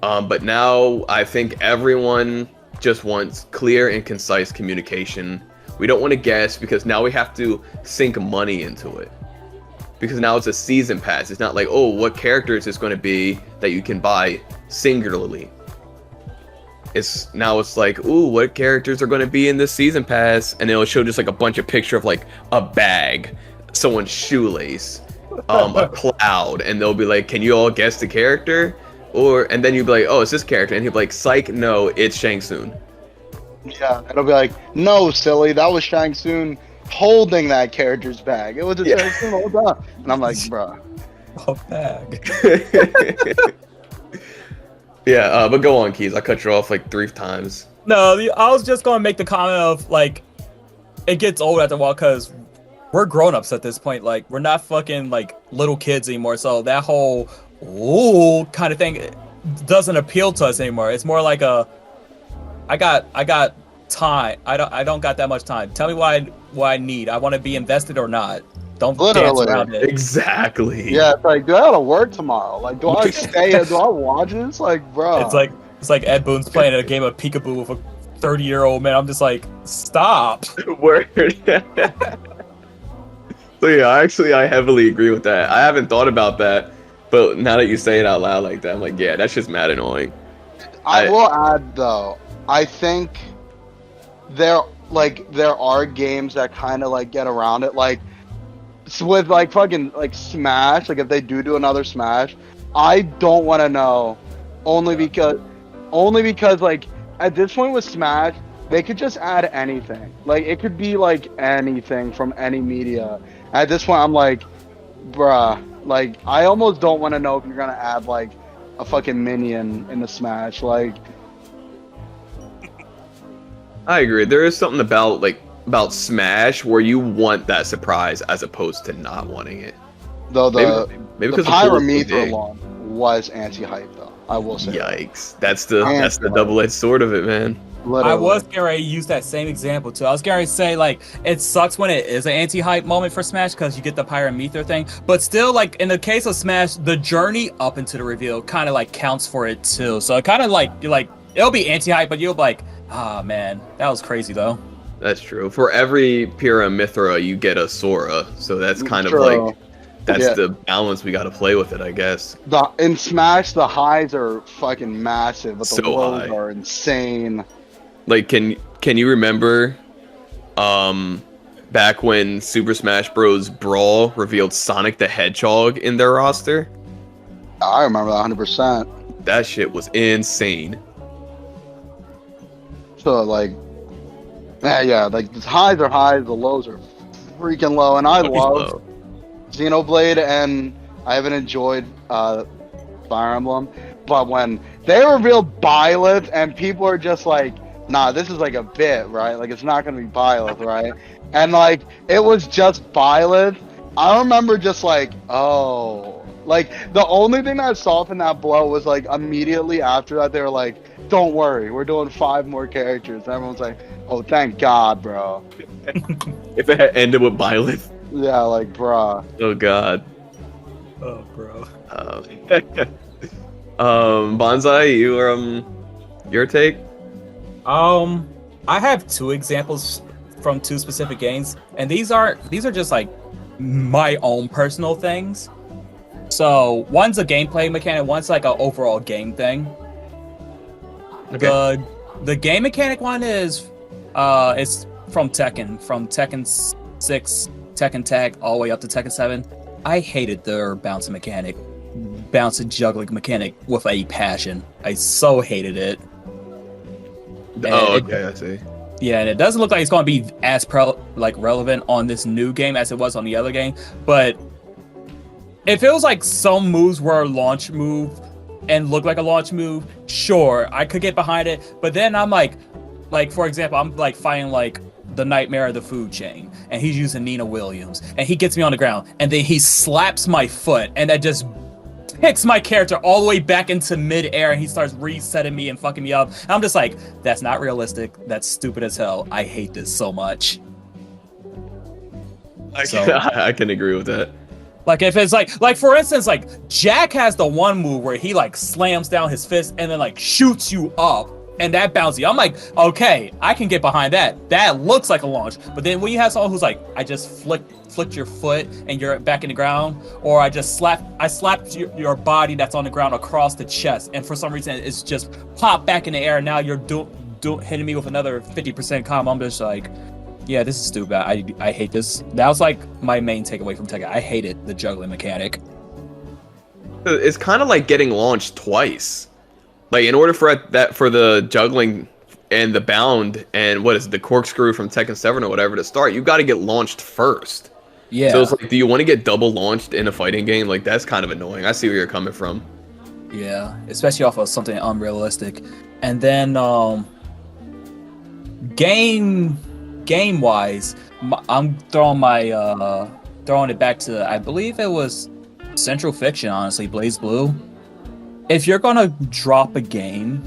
But now I think everyone just wants clear and concise communication. We don't want to guess, because now we have to sink money into it. Because now it's a season pass. It's not like, oh, what character is this going to be that you can buy singularly? It's like, ooh, what characters are going to be in this season pass? And it'll show just like a bunch of picture of like a bag, someone's shoelace, a cloud, and they'll be like, can you all guess the character? And then you'll be like, oh, it's this character, and he'll be like, psych, no, it's Shang Tsung. Yeah, it'll be like, no, silly, that was Shang Tsung holding that character's bag. It was a Shang Tsung all the time. And I'm like, bruh. A bag. Yeah, but go on, Keys. I cut you off like 3 times. No, I was just gonna make the comment of like, it gets old after a while because we're grown-ups at this point. Like, we're not fucking like little kids anymore. So that whole ooh kind of thing doesn't appeal to us anymore. It's more like I got time. I don't got that much time. Tell me what I need. I want to be invested or not. Don't dance around it. Exactly. Yeah, it's like, do I gotta work tomorrow? Like, do I stay? Do I watch this? Like, bro. It's like Ed Boon's playing a game of peekaboo with a 30-year-old man. I'm just like, stop. Word. So yeah, I heavily agree with that. I haven't thought about that, but now that you say it out loud like that, I'm like, yeah, that's just mad annoying. I will add though, I think there are games that kind of like get around it, like with like fucking like Smash. Like if they do another Smash, I don't want to know, only because like at this point with Smash, they could just add anything. Like it could be like anything from any media. At this point, I'm like, bruh, like I almost don't want to know if you're gonna add like a fucking minion in the Smash. Like, I agree. There is something about Smash where you want that surprise as opposed to not wanting it. though Maybe the because Pyramethra one was anti-hype though. I will say. Yikes! That's the double-edged sword of it, man. Literally. I was getting ready to use that same example too. I was getting ready to say like it sucks when it is an anti-hype moment for Smash because you get the Pyramethra thing, but still like in the case of Smash, the journey up into the reveal kind of like counts for it too. So it kind of like it'll be anti-hype, but you'll be like, ah man, that was crazy though. That's true. For every Pyramithra, you get a Sora, so that's kind of True. like that's the balance we got to play with it, I guess. In Smash, the highs are fucking massive, but the So lows high. are insane. Like, can you remember, back when Super Smash Bros. Brawl revealed Sonic the Hedgehog in their roster? I remember that 100%. That shit was insane. So like, yeah, like the highs are highs, the lows are freaking low, and I love Xenoblade, and I haven't enjoyed Fire Emblem, but when they revealed Byleth and people are just like, nah, this is like a bit, right? Like it's not gonna be Byleth, right? And like it was just Byleth. I remember just like, oh, like the only thing that softened that blow was like immediately after that they were like, don't worry, we're doing 5 more characters. And everyone's like, oh, thank God, bro. If it had ended with Byleth. Yeah, like, bruh. Oh god. Oh, bro. Banzai, your take? I have 2 examples from 2 specific games, and these are just like my own personal things. So one's a gameplay mechanic, one's like an overall game thing. Okay. The game mechanic one is it's from Tekken 6, Tekken Tag, all the way up to Tekken 7. I hated their bouncing juggling mechanic with a passion. I so hated it. Okay, I see. Yeah, and it doesn't look like it's going to be as relevant on this new game as it was on the other game, but it feels like some moves were a launch move and look like a launch move. Sure, I could get behind it, but then I'm like for example, I'm like fighting like the Nightmare of the Food Chain, and he's using Nina Williams, and he gets me on the ground, and then he slaps my foot, and that just picks my character all the way back into mid-air, and he starts resetting me and fucking me up. And I'm just like, that's not realistic. That's stupid as hell. I hate this so much. I can agree with that. Like if it's like for instance, like Jack has the one move where he like slams down his fist and then like shoots you up, and that bouncy. I'm like, okay, I can get behind that. That looks like a launch. But then when you have someone who's like, I just flicked your foot and you're back in the ground, or I slapped your body that's on the ground across the chest, and for some reason it's just popped back in the air. And now you're hitting me with another 50% combo. I'm just like, yeah, this is stupid. I hate this. That was like my main takeaway from Tekken. I hated the juggling mechanic. It's kind of like getting launched twice. Like in order for the juggling and the bound and what is it, the corkscrew from Tekken 7 or whatever to start, you got to get launched first. Yeah. So it's like, do you want to get double launched in a fighting game? Like that's kind of annoying. I see where you're coming from. Yeah, especially off of something unrealistic. And then game wise, I'm throwing it back to, I believe it was Central Fiction, honestly, Blaze Blue. If you're gonna drop a game,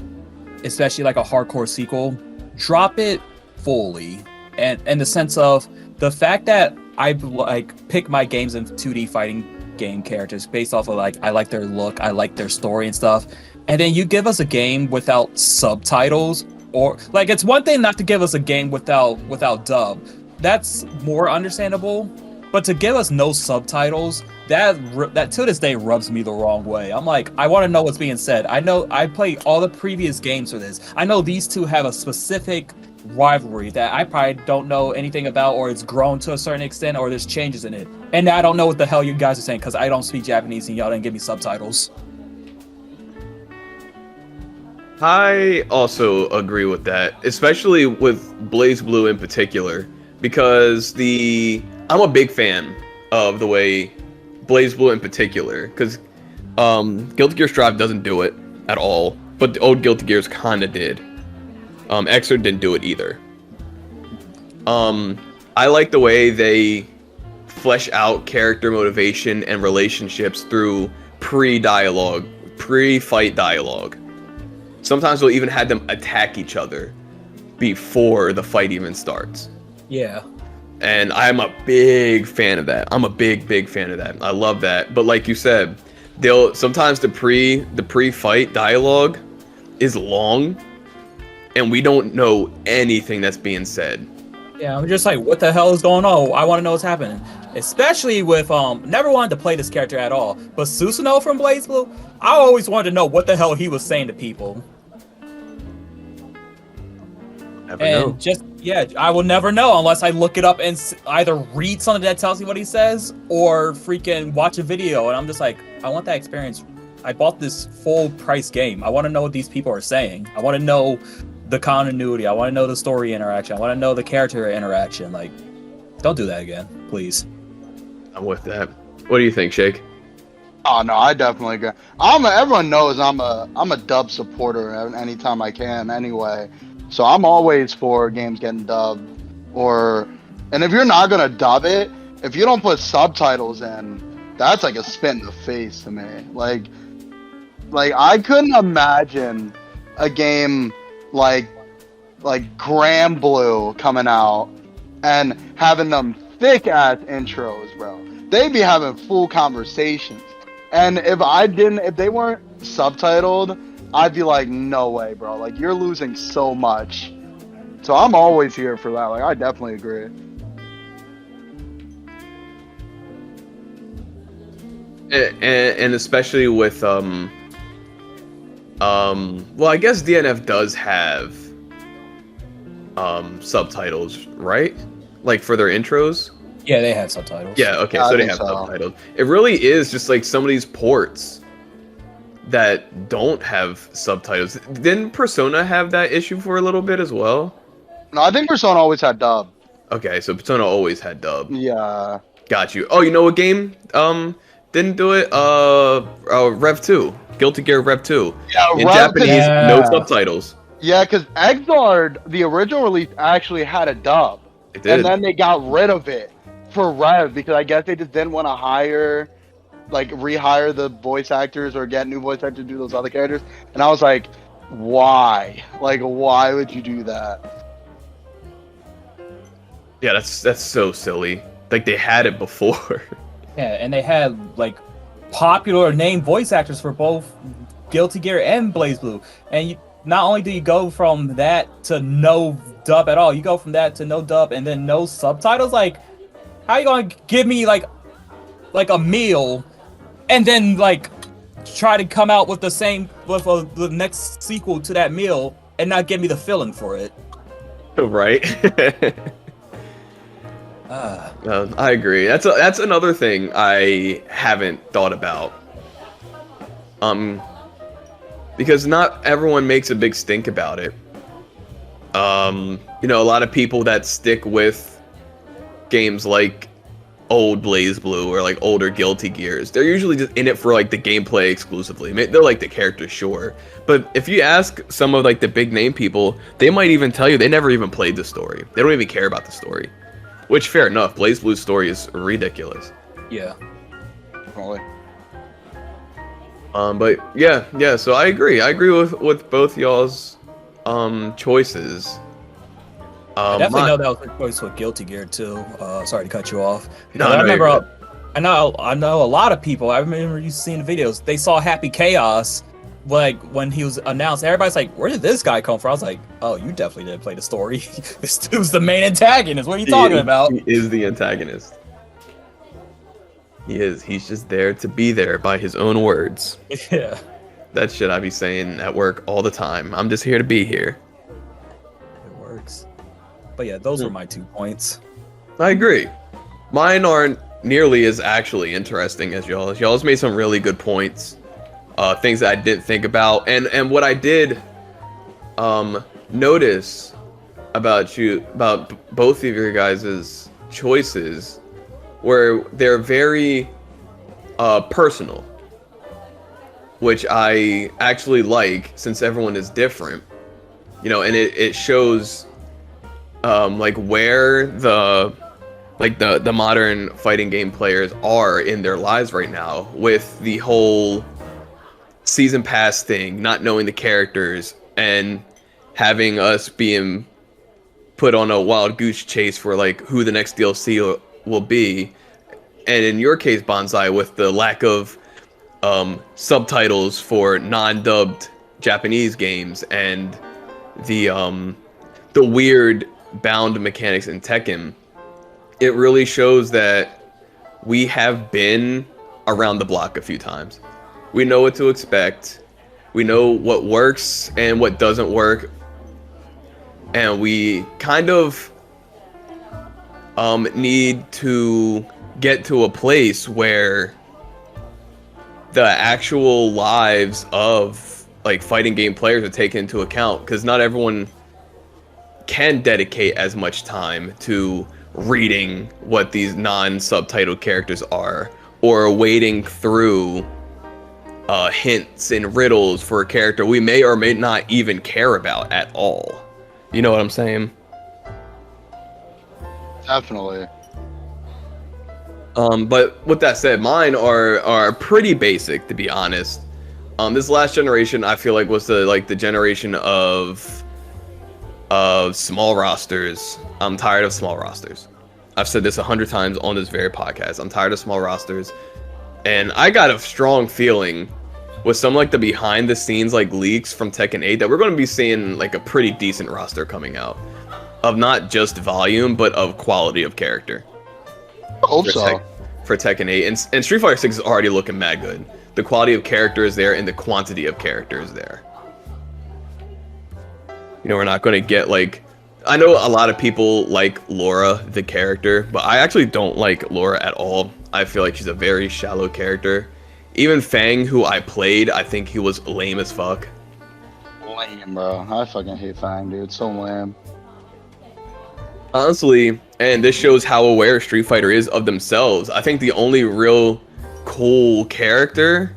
especially like a hardcore sequel, drop it fully. And in the sense of the fact that I like pick my games in 2D fighting game characters based off of like, I like their look, I like their story and stuff. And then you give us a game without subtitles, or like, it's one thing not to give us a game without dub. That's more understandable. But to give us no subtitles, that to this day rubs me the wrong way. I'm like, I want to know what's being said. I know I played all the previous games for this. I know these two have a specific rivalry that I probably don't know anything about, or it's grown to a certain extent, or there's changes in it. And I don't know what the hell you guys are saying because I don't speak Japanese and y'all didn't give me subtitles. I also agree with that, especially with Blaze Blue in particular, because I'm a big fan of the way Blaze Blue in particular, because Guilty Gear Strive doesn't do it at all, but the old Guilty Gears kinda did. Xrd didn't do it either. I like the way they flesh out character motivation and relationships through pre-dialogue, pre-fight dialogue. Sometimes we'll even have them attack each other before the fight even starts. Yeah. And I'm a big fan of that. I'm a big fan of that. I love that. But like you said, sometimes the pre-fight dialogue is long, and we don't know anything that's being said. Yeah, I'm just like, what the hell is going on? I want to know what's happening. Especially with never wanted to play this character at all, but Susanoo from Blaze Blue, I always wanted to know what the hell he was saying to people. Never know. I will never know unless I look it up and either read something that tells me what he says or freaking watch a video. And I'm just like, I want that experience. I bought this full price game. I want to know what these people are saying. I want to know the continuity. I want to know the story interaction. I want to know the character interaction. Like, don't do that again, please. I'm with that. What do you think, Shake? Oh no, I definitely agree. Everyone knows I'm a dub supporter anytime I can anyway. So I'm always for games getting dubbed. And if you're not gonna dub it, if you don't put subtitles in, that's like a spit in the face to me. Like I couldn't imagine a game like Grand Blue coming out and having them thick ass intros, bro. They'd be having full conversations. And if they weren't subtitled, I'd be like, no way, bro. Like, you're losing so much. So I'm always here for that. Like, I definitely agree. And especially with well, I guess DNF does have subtitles, right? Like for their intros. Yeah, they have subtitles. Yeah, okay, Yeah, so I they think have so. subtitles. It really is just like some of these ports that don't have subtitles. Didn't Persona have that issue for a little bit as well? No, I think Persona always had dub. Okay, so Persona always had dub. Yeah. Got you. Oh, you know what game didn't do it? Rev 2. Guilty Gear Rev 2. Yeah, In Rev- Japanese, Yeah. no subtitles. Yeah, because Exard, the original release, actually had a dub. It did. And then they got rid of it for Rev because I guess they just didn't want to rehire the voice actors or get new voice actors to do those other characters. And I was like, why? Like, why would you do that? Yeah, that's so silly. Like they had it before. Yeah, and they had like popular name voice actors for both Guilty Gear and Blaze Blue. And not only do you go from that to no dub at all, you go from that to no dub and then no subtitles. Like, how you gonna give me like a meal and then like try to come out with the next sequel to that meal and not give me the feeling for it? Right. I agree. That's another thing I haven't thought about. Because not everyone makes a big stink about it. A lot of people that stick with games like old Blaze Blue or like older Guilty Gears, they're usually just in it for like the gameplay exclusively. They're like the characters, sure, but if you ask some of like the big name people, they might even tell you they never even played the story. They don't even care about the story. Which, fair enough. Blaze Blue's story is ridiculous. Yeah. Definitely. But yeah. So I agree. I agree with both y'all's choices. I definitely know that was a choice with Guilty Gear too. Sorry to cut you off. No, I remember. you're good. I know a lot of people. I remember you seeing the videos. They saw Happy Chaos, like when he was announced. Everybody's like, "Where did this guy come from?" I was like, "Oh, you definitely didn't play the story. This dude's the main antagonist. What are you talking about?" He is the antagonist. He is. He's just there to be there by his own words. Yeah, That shit I be saying at work all the time. I'm just here to be here. it works. But yeah, those were my 2 points. I agree. Mine aren't nearly as actually interesting as y'all's. Y'all's made some really good points. Things that I didn't think about. And what I did notice about both of your guys' choices where they're very personal, which I actually like since everyone is different, you know, and it shows like where the modern fighting game players are in their lives right now with the whole season pass thing, not knowing the characters and having us being put on a wild goose chase for like who the next DLC will be, and in your case, Banzai, with the lack of subtitles for non-dubbed Japanese games and the weird bound mechanics in Tekken, it really shows that we have been around the block a few times. We know what to expect. We know what works and what doesn't work. And we kind of need to get to a place where the actual lives of like fighting game players are taken into account, because not everyone can dedicate as much time to reading what these non-subtitled characters are or wading through hints and riddles for a character we may or may not even care about at all. You know what I'm saying? Definitely. But with that said, mine are pretty basic, to be honest. This last generation, I feel like, was the generation of small rosters. I'm tired of small rosters. I've said this 100 times on this very podcast. I'm tired of small rosters, and I got a strong feeling with some like the behind the scenes like leaks from Tekken 8 that we're going to be seeing like a pretty decent roster coming out of not just volume but of quality of character. I hope so. For Tekken 8 and Street Fighter 6 is already looking mad good. The quality of character is there and the quantity of character is there. You know, we're not going to get like, I know a lot of people like Laura the character, but I actually don't like Laura at all. I feel like she's a very shallow character. Even Fang, who I played, I think he was lame as fuck. Lame, bro. I fucking hate Fang, dude. So lame. Honestly, and this shows how aware Street Fighter is of themselves. I think the only real cool character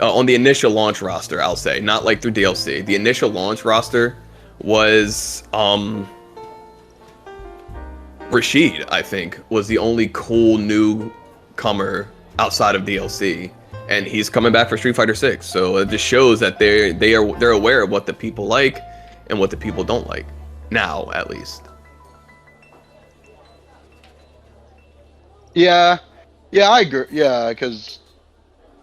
on the initial launch roster, I'll say, not like through DLC, the initial launch roster was Rashid, I think, was the only cool newcomer outside of DLC, and he's coming back for Street Fighter 6. So it just shows that they're aware of what the people like and what the people don't like now, at least. Yeah, I agree. Yeah, because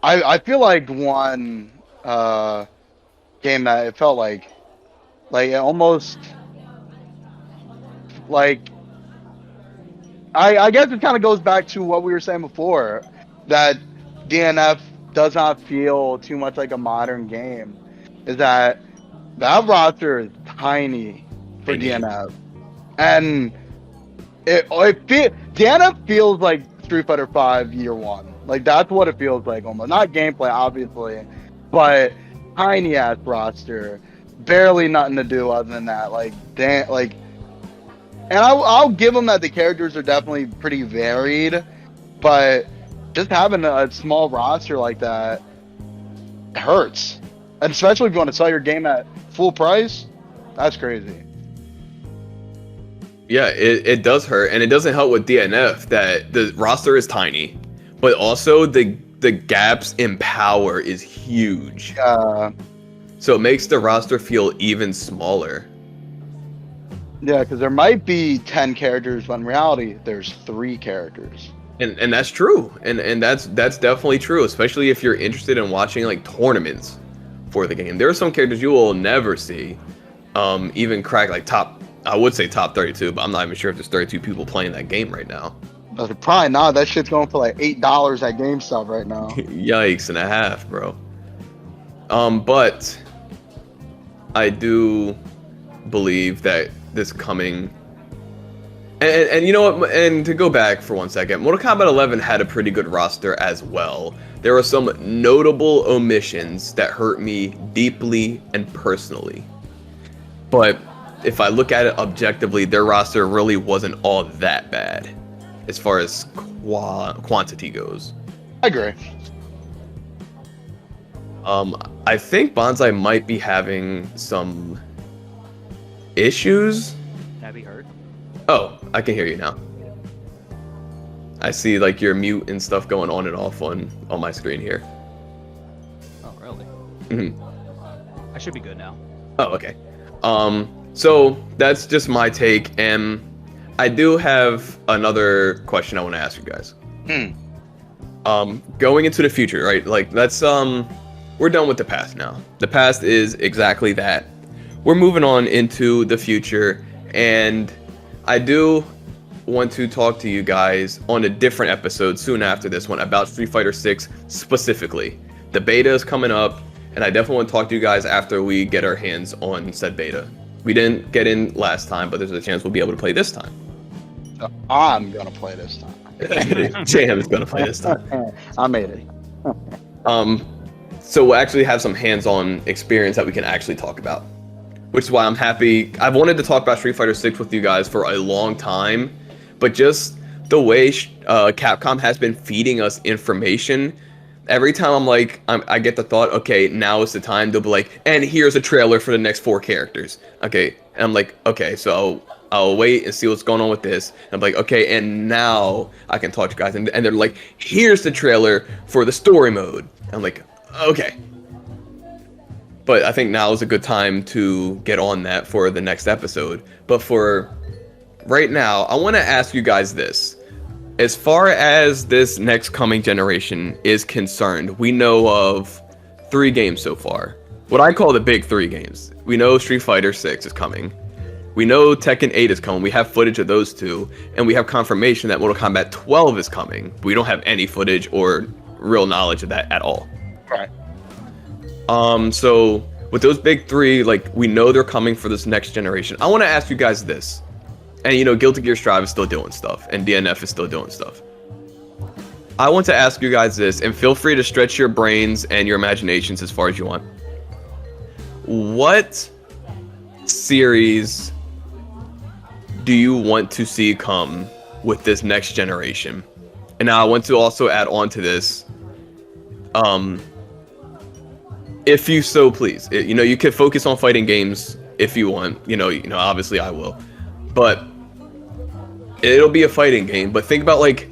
I feel like one game that it felt like it almost like I guess it kind of goes back to what we were saying before, that DNF does not feel too much like a modern game. Is that roster is tiny for DNF, and DNF feels like Street Fighter 5 year one. Like that's what it feels like almost. Not gameplay, obviously, but tiny ass roster, barely nothing to do other than that. And I'll give them that the characters are definitely pretty varied, but just having a small roster like that hurts. And especially if you want to sell your game at full price, that's crazy. Yeah, it does hurt, and it doesn't help with DNF that the roster is tiny, but also the gaps in power is huge. So it makes the roster feel even smaller. Yeah, because there might be 10 characters, but in reality, there's 3 characters. And that's true, and that's definitely true, especially if you're interested in watching like tournaments for the game. There are some characters you will never see, even crack like top. I would say top 32, but I'm not even sure if there's 32 people playing that game right now. But probably not. That shit's going for like $8 at GameStop right now. Yikes and a half, bro. But I do believe that this coming, and you know what? And to go back for 1 second, Mortal Kombat 11 had a pretty good roster as well. There were some notable omissions that hurt me deeply and personally. But if I look at it objectively, their roster really wasn't all that bad as far as quantity goes. I agree. I think Banzai might be having some issues. Have you heard? Oh, I can hear you now. I see like your mute and stuff going on and off on my screen here. Oh, really? Mm-hmm. I should be good now. Oh, okay. So that's just my take, and I do have another question I want to ask you guys. Going into the future, right? Like, we're done with the past now. The past is exactly that. We're moving on into the future, and I do want to talk to you guys on a different episode soon after this one about Street Fighter 6 specifically. The beta is coming up, and I definitely want to talk to you guys after we get our hands on said beta. We didn't get in last time, but there's a chance we'll be able to play this time. I'm gonna play this time. Jam is gonna play this time. I made it. So we'll actually have some hands-on experience that we can actually talk about, which is why I'm happy. I've wanted to talk about Street Fighter 6 with you guys for a long time, but just the way Capcom has been feeding us information, every time I get the thought, okay, now is the time. They'll be like, and here's a trailer for the next 4 characters. Okay, and I'm like, okay, so I'll wait and see what's going on with this. And I'm like, okay, and now I can talk to you guys. And they're like, here's the trailer for the story mode. And I'm like, okay. But I think now is a good time to get on that for the next episode. But for right now, I want to ask you guys this. As far as this next coming generation is concerned, we know of 3 games so far. What I call the big 3 games. We know Street Fighter 6 is coming. We know Tekken 8 is coming. We have footage of those 2. And we have confirmation that Mortal Kombat 12 is coming. We don't have any footage or real knowledge of that at all. Right. So with those big 3, like, we know they're coming for this next generation. I want to ask you guys this. And, you know, Guilty Gear Strive is still doing stuff, and DNF is still doing stuff. I want to ask you guys this, and feel free to stretch your brains and your imaginations as far as you want. What series do you want to see come with this next generation? And now I want to also add on to this, if you so please. You know, you can focus on fighting games if you want. You know, obviously I will. But it'll be a fighting game, but think about like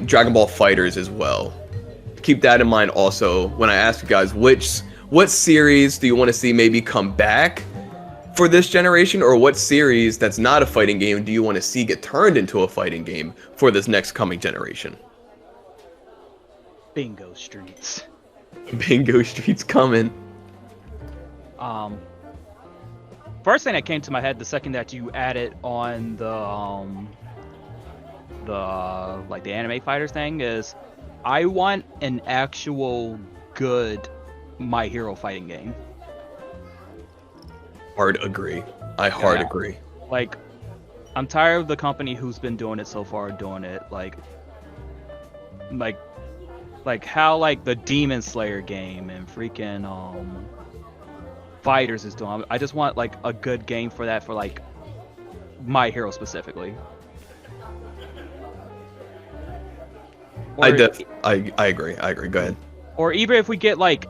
Dragon Ball Fighters as well. Keep that in mind also when I ask you guys what series do you want to see maybe come back for this generation, or what series that's not a fighting game do you want to see get turned into a fighting game for this next coming generation? Bingo Streets. Bingo Street's coming. First thing that came to my head the second that you added on the anime fighters thing is, I want an actual good My Hero fighting game. Hard agree. I hard agree. Like, I'm tired of the company who's been doing it so far doing it like how like the Demon Slayer game and freaking Fighters is doing. I just want like a good game for that, for like My Hero specifically. I agree. Go ahead. Or even if we get like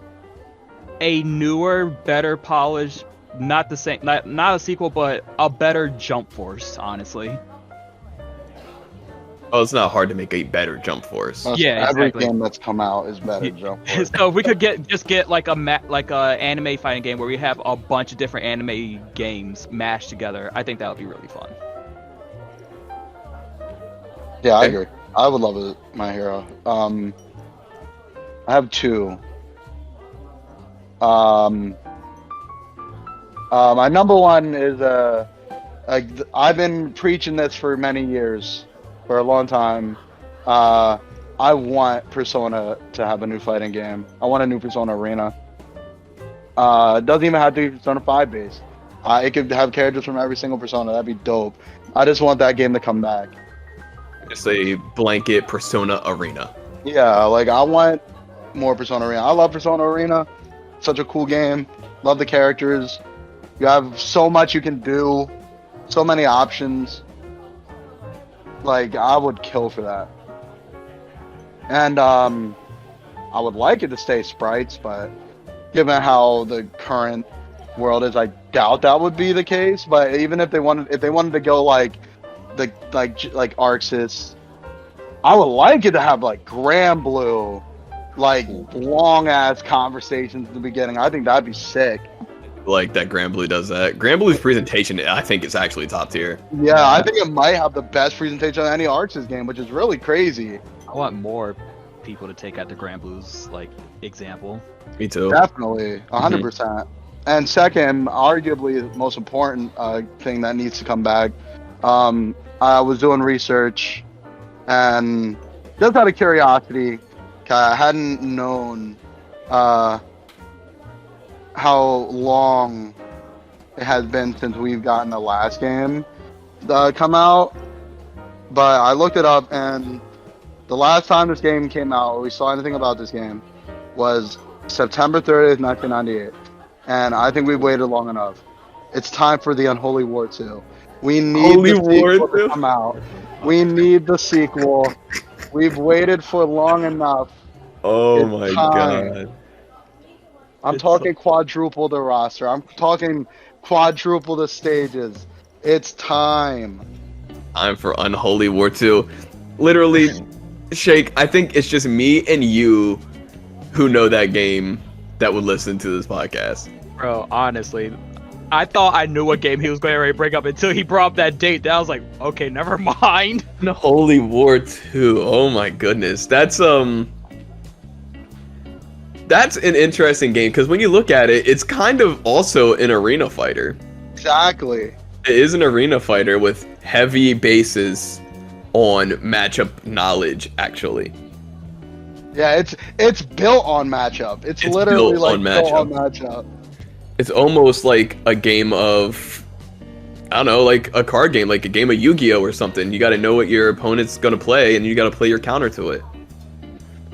a newer, better polished, not the same, not a sequel, but a better Jump Force, honestly. Oh, it's not hard to make a better Jump Force. Yeah, every exactly. game that's come out is better. Jump Force. So if we could get like a anime fighting game where we have a bunch of different anime games mashed together. I think that would be really fun. Yeah, I agree. I would love it, My Hero. I have 2. My number 1 is I've been preaching this for many years. for a long time. I want Persona to have a new fighting game. I want a new Persona Arena. It doesn't even have to be Persona 5 based. It could have characters from every single Persona. That'd be dope. I just want that game to come back. Just a blanket Persona Arena. Yeah, like I want more Persona Arena. I love Persona Arena. Such a cool game. Love the characters. You have so much you can do. So many options. Like, I would kill for that. And I would like it to stay sprites, but given how the current world is, I doubt that would be the case. But even if they wanted to go like Arxis, I would like it to have like Grand Blue, like long ass conversations at the beginning. I think that'd be sick. Like that Grand Blue does that. Grand Blue's presentation, I think, is actually top tier. Yeah, I think it might have the best presentation of any Arxis game, which is really crazy. I want more people to take out the Grand Blues like example. Me too. Definitely, 100%. And second, arguably the most important thing that needs to come back. I was doing research, and just out of curiosity, I hadn't known how long it has been since we've gotten the last game come out. But I looked it up, and the last time this game came out, or we saw anything about this game, was September 30th, 1998. And I think we've waited long enough. It's time for the Unholy War 2. We need Holy the War sequel 2? to come out. We need the sequel. We've waited for long enough. Oh It's my time. god. I'm talking quadruple the roster. I'm talking quadruple the stages. It's time. I'm for Unholy War 2. Literally, Shake, I think it's just me and you who know that game that would listen to this podcast. Bro, honestly, I thought I knew what game he was going to bring up until he brought up that date. Then I was like, okay, never mind. Unholy War 2. Oh my goodness. That's an interesting game because when you look at it, it's kind of also an arena fighter. Exactly. It is an arena fighter with heavy bases on matchup knowledge, actually. Yeah, it's built on matchup. It's literally built like on built on matchup. It's almost like a game of, I don't know, like a card game, like a game of Yu-Gi-Oh or something. You got to know what your opponent's going to play, and you got to play your counter to it.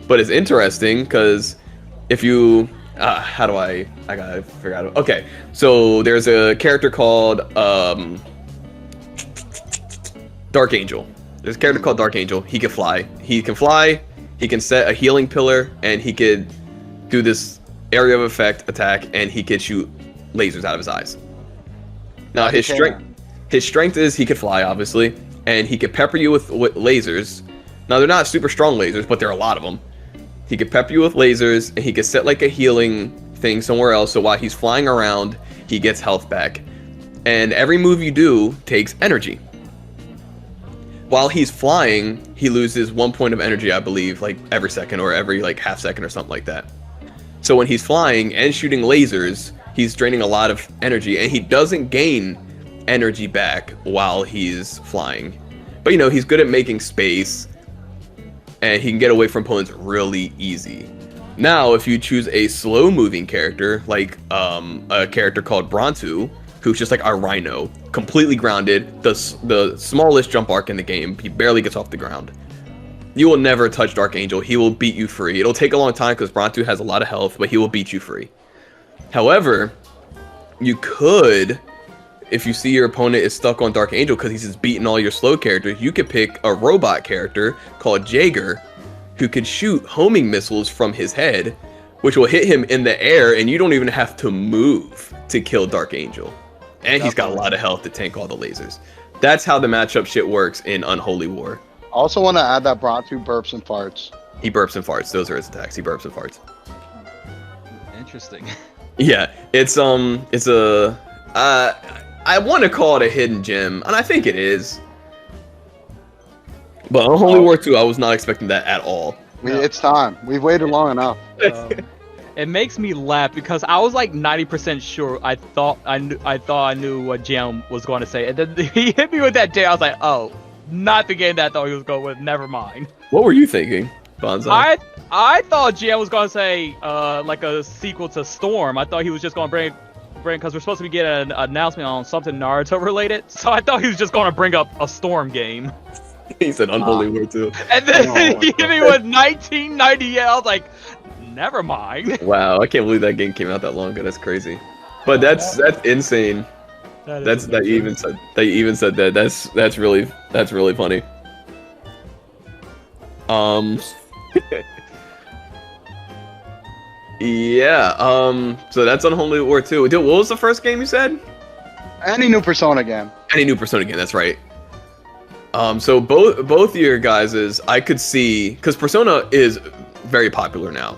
But it's interesting because if you, how do I gotta figure out. Okay, so there's a character called Dark Angel. There's a character called Dark Angel. He can fly. He can set a healing pillar, and he could do this area of effect attack, and he could shoot lasers out of his eyes. Now his strength is he could fly, obviously, and he could pepper you with lasers. Now they're not super strong lasers, but there are a lot of them. He could pepper you with lasers, and he could set like a healing thing somewhere else, so while he's flying around, he gets health back. And every move you do takes energy. While he's flying, he loses 1 point of energy, I believe, like every second or every like half second or something like that. So when he's flying and shooting lasers, he's draining a lot of energy, and he doesn't gain energy back while he's flying. But you know, he's good at making space, and he can get away from opponents really easy. Now, if you choose a slow-moving character, like a character called Brontu, who's just like a rhino, completely grounded, the smallest jump arc in the game, he barely gets off the ground. You will never touch Dark Angel. He will beat you free. It'll take a long time because Brontu has a lot of health, but he will beat you free. However, you could, if you see your opponent is stuck on Dark Angel because he's just beating all your slow characters, you could pick a robot character called Jaeger who could shoot homing missiles from his head, which will hit him in the air, and you don't even have to move to kill Dark Angel. And he's got a lot of health to tank all the lasers. That's how the matchup shit works in Unholy War. I also want to add that Brontu burps and farts. He burps and farts. Those are his attacks. He burps and farts. Interesting. Yeah, it's a I want to call it a hidden gem, and I think it is. But Unholy War 2, I was not expecting that at all. It's time. We've waited long enough. It makes me laugh because I was like 90% sure I thought I knew what Jam was going to say, and then he hit me with that day. I was like, oh, not the game that I thought he was going with. Never mind. What were you thinking, Banzai? I thought GM was gonna say like a sequel to Storm. I thought he was just gonna bring because we're supposed to be getting an announcement on something Naruto related. So I thought he was just gonna bring up a Storm game. He said Unholy War 2. And then he hit me with 1998. I was like, never mind. Wow, I can't believe that game came out that long ago. That's crazy. But that's insane. That you even said that. That's really funny. Yeah. So that's Unholy War 2. Dude, what was the first game you said? Any new Persona game. Any new Persona game. That's right. So both of your guys's, I could see, because Persona is very popular now.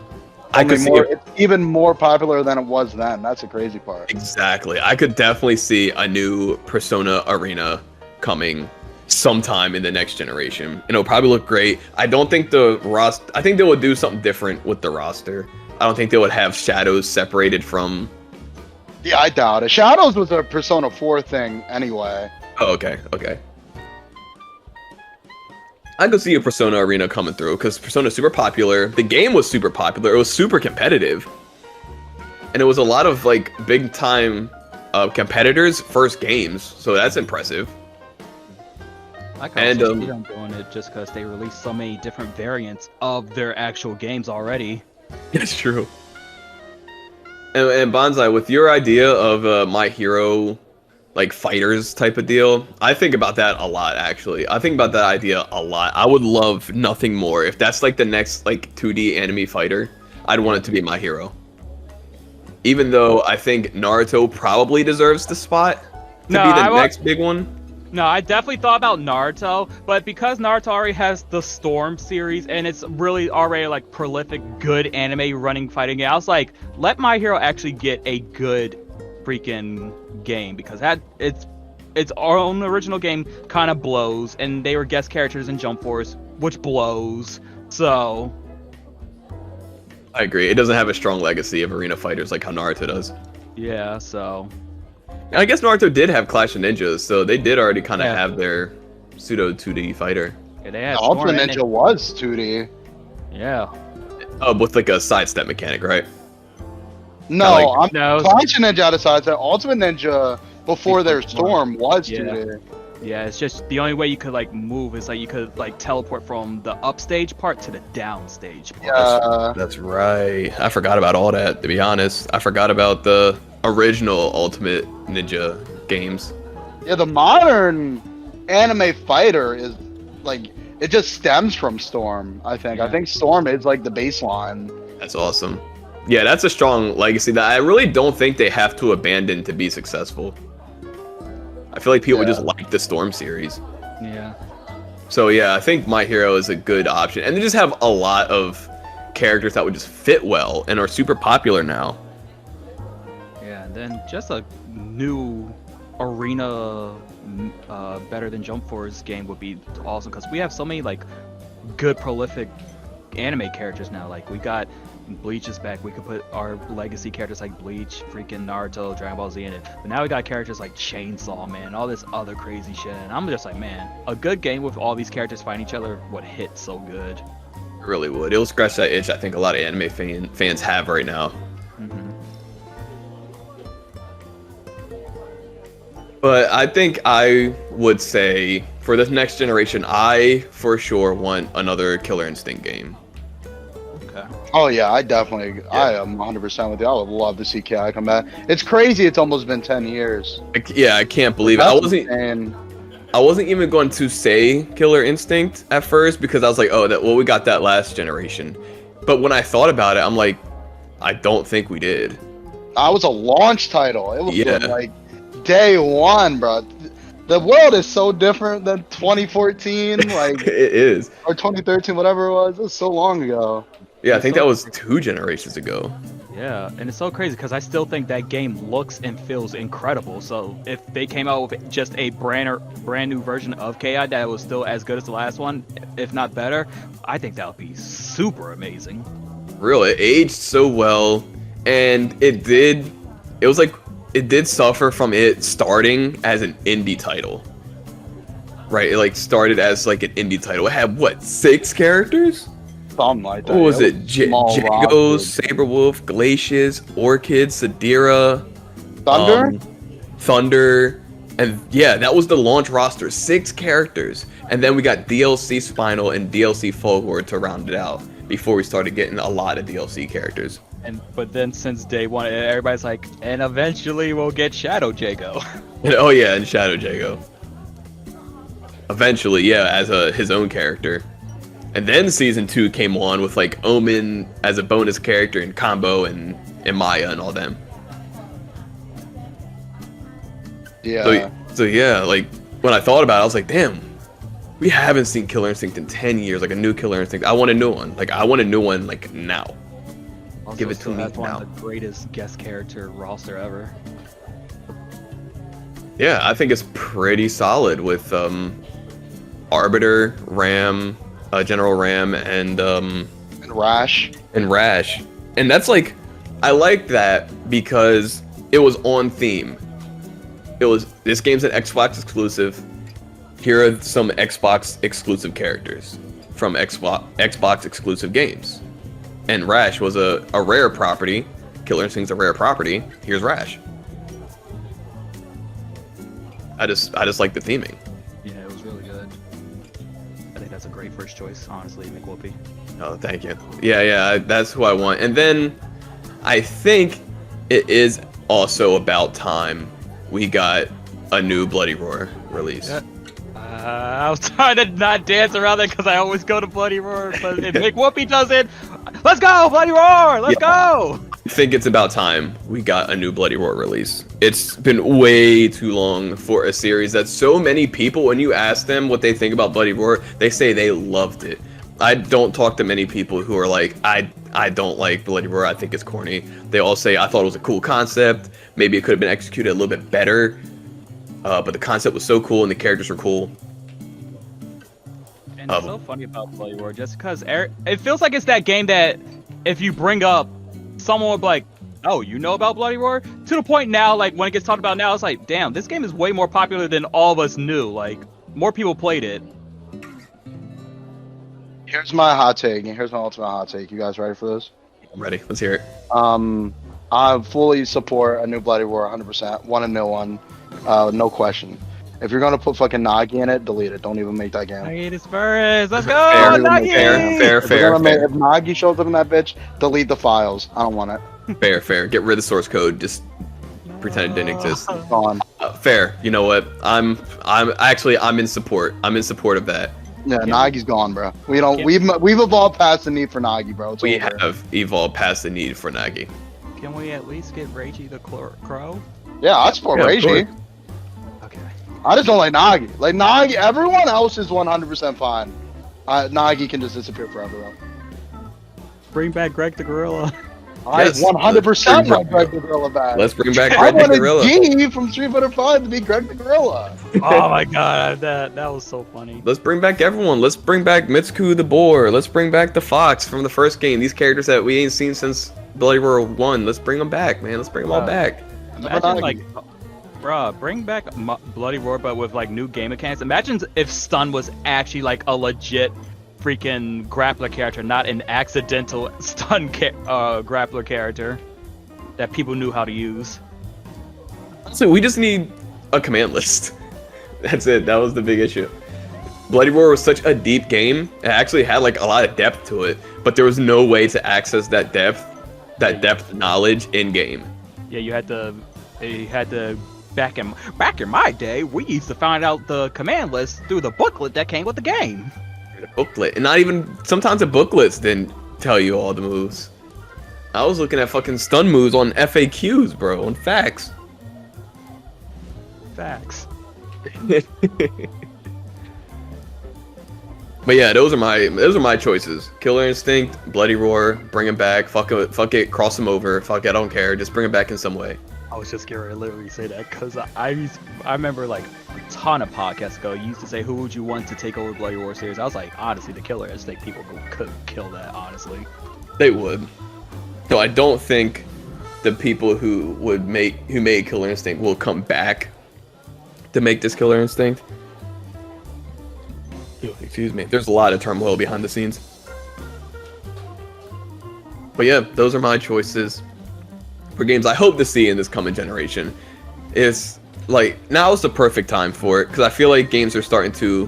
I could see it's even more popular than it was then. That's the crazy part. Exactly. I could definitely see a new Persona Arena coming sometime in the next generation. And it'll probably look great. I don't think I think they would do something different with the roster. I don't think they would have Shadows separated from... Yeah, I doubt it. Shadows was a Persona 4 thing anyway. Oh, okay. I could see a Persona Arena coming through, because Persona is super popular. The game was super popular. It was super competitive. And it was a lot of, like, big-time competitors' first games. So that's impressive. I can also see them doing it just because they released so many different variants of their actual games already. It's true. And Banzai, with your idea of My Hero, like fighters type of deal, I think about that a lot. Actually, I think about that idea a lot. I would love nothing more if that's like the next like 2D anime fighter. I'd want it to be My Hero. Even though I think Naruto probably deserves the spot to be the next big one. No, I definitely thought about Naruto, but because Naruto already has the Storm series and it's really already like prolific, good anime running fighting game, I was like, let My Hero actually get a good freaking game, because its own original game kind of blows, and they were guest characters in Jump Force, which blows. So I agree. It doesn't have a strong legacy of arena fighters like how Naruto does. yeah, so. I guess Naruto did have Clash of Ninjas, so they did already kind of have their pseudo 2D fighter. Yeah, they had Ultimate Ninja was 2D. Yeah. With like a sidestep mechanic, right? No, No. Clash of Ninja decides that Ultimate Ninja before their Storm was 2D. Yeah, it's just the only way you could like move is like you could like teleport from the upstage part to the downstage part. Yeah. That's right. I forgot about all that, to be honest. I forgot about the original Ultimate Ninja games. Yeah, the modern anime fighter is like, it just stems from Storm, I think. Yeah. I think Storm is like the baseline. That's awesome. Yeah, that's a strong legacy that I really don't think they have to abandon to be successful. I feel like people would just like the Storm series. Yeah. So yeah, I think My Hero is a good option. And they just have a lot of characters that would just fit well and are super popular now. Yeah, and then just a new arena better than Jump Force game would be awesome, because we have so many like good prolific anime characters now. Like we got Bleach is back. We could put our legacy characters like Bleach, freaking Naruto, Dragon Ball Z in it. But now we got characters like Chainsaw Man, all this other crazy shit. And I'm just like, man, a good game with all these characters fighting each other would hit so good. It really would. It'll scratch that itch I think a lot of anime fans have right now. Mm-hmm. But I think I would say for this next generation, I for sure want another Killer Instinct game. Okay. Oh yeah, I am 100% with you. I would love to see KI come back. It's crazy. It's almost been 10 years. I can't believe it. I wasn't even going to say Killer Instinct at first because I was like, oh, we got that last generation. But when I thought about it, I'm like, I don't think we did. I was a launch title. It was like day one, bro. The world is so different than 2014, like it is, or 2013, whatever it was. It was so long ago. Yeah, I think that was 2 generations ago. Yeah, and it's so crazy because I still think that game looks and feels incredible. So if they came out with just a brand new version of KI that was still as good as the last one, if not better, I think that would be super amazing. Really, it aged so well, and it did suffer from it starting as an indie title. right? It like started as like an indie title. It had what, 6 characters? Something like that. What was Yeah, it? small Jagos, roster. Saberwolf, Glacius, Orchid, Sadira, Thunder. Thunder, and yeah, that was the launch roster. 6 characters, and then we got DLC Spinal and DLC Folklore to round it out before we started getting a lot of DLC characters. But then since day one, everybody's like, and eventually we'll get Shadow Jago. And, oh yeah, and Shadow Jago. Eventually, yeah, as his own character. And then season 2 came on with like Omen as a bonus character and Combo and Maya and all them. Yeah. So yeah, like when I thought about it, I was like, damn, we haven't seen Killer Instinct in 10 years, like a new Killer Instinct. I want a new one. Like I want a new one like now. Also, Give it to still me has one now. of the greatest guest character roster ever. Yeah, I think it's pretty solid with Arbiter, Ram, General Ram, and Rash. Rash. And that's like, I like that because it was on theme. It was, this game's an Xbox exclusive. Here are some Xbox exclusive characters from Xbox exclusive games. And Rash was a rare property. Killer Instinct's a rare property. Here's Rash. I just like the theming. Yeah, it was really good. I think that's a great first choice, honestly, McWhoopie. Oh, thank you. Yeah, that's who I want. And then I think it is also about time we got a new Bloody Roar release. Yeah. I was trying to not dance around that because I always go to Bloody Roar, but if McWhoopie does it, let's go, Bloody Roar, let's go! I think it's about time we got a new Bloody Roar release. It's been way too long for a series that so many people, when you ask them what they think about Bloody Roar, they say they loved it. I don't talk to many people who are like, I don't like Bloody Roar, I think it's corny. They all say, I thought it was a cool concept, maybe it could have been executed a little bit better, but the concept was so cool and the characters were cool. And it's so funny about Bloody Roar, just because it feels like it's that game that if you bring up, someone would be like, oh, you know about Bloody Roar? To the point now, like, when it gets talked about now, it's like, damn, this game is way more popular than all of us knew. Like, more people played it. Here's my hot take. Here's my ultimate hot take. You guys ready for this? I'm ready, let's hear it. I fully support a new Bloody Roar 100%. Want a new one. No question. If you're gonna put fucking Nagi in it, delete it. Don't even make that game. Hiatus first, let's go, Fair, Nagi! fair, If Nagi shows up in that bitch, delete the files. I don't want it. Fair. Get rid of the source code. Just pretend it didn't exist. Gone. Fair. You know what? I'm in support. I'm in support of that. Yeah, Nagi's gone, bro. We've evolved past the need for Nagi, bro. It's We over. have evolved past the need for Nagi. Can we at least get Reiji the Crow? Yeah, I support Yeah, of Reiji. course. Okay. I just don't like Nagi. Like Nagi, everyone else is 100% fine. Nagi can just disappear forever, though. Bring back Greg the Gorilla. I 100% want Greg the Gorilla back. Let's bring back I Greg the wanted Gorilla. G from Street Fighter 5 to be Greg the Gorilla. Oh my god, that was so funny. Let's bring back everyone. Let's bring back Mitsuku the Boar. Let's bring back the Fox from the first game. These characters that we ain't seen since Bloody Roar 1. Let's bring them back, man. Let's bring them all back. Imagine like, bruh, bring back Bloody Roar, but with like new game mechanics. Imagine if Stun was actually like a legit freaking grappler character, not an accidental stun grappler character that people knew how to use. So we just need a command list. That's it. That was the big issue. Bloody Roar was such a deep game. It actually had like a lot of depth to it, but there was no way to access that depth knowledge in game. Yeah, you had to back in my day, we used to find out the command list through the booklet that came with the game. A booklet, and not even sometimes the booklets didn't tell you all the moves. I was looking at fucking stun moves on FAQs, bro, on facts. Facts. But yeah, those are my choices. Killer Instinct, Bloody Roar, bring him back. Fuck it, cross him over. Fuck it, I don't care. Just bring him back in some way. I was just gonna literally say that because I remember like a ton of podcasts ago, you used to say who would you want to take over Bloody Roar series. I was like, honestly, the Killer Instinct people could kill that. Honestly, They would. No, I don't think the people who made Killer Instinct will come back to make this Killer Instinct. Excuse me. There's a lot of turmoil behind the scenes. But yeah, those are my choices for games I hope to see in this coming generation. It's like, now is the perfect time for it, because I feel like games are starting to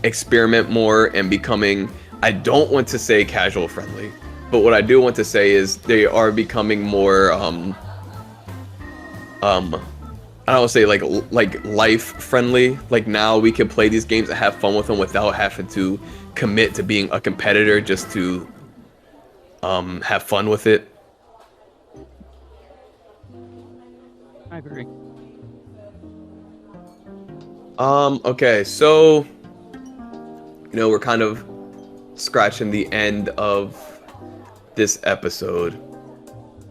experiment more and becoming, I don't want to say casual friendly, but what I do want to say is they are becoming more, I don't want to say like life friendly. Like, now we can play these games and have fun with them without having to commit to being a competitor just to have fun with it. I agree. Okay, so we're kind of scratching the end of this episode.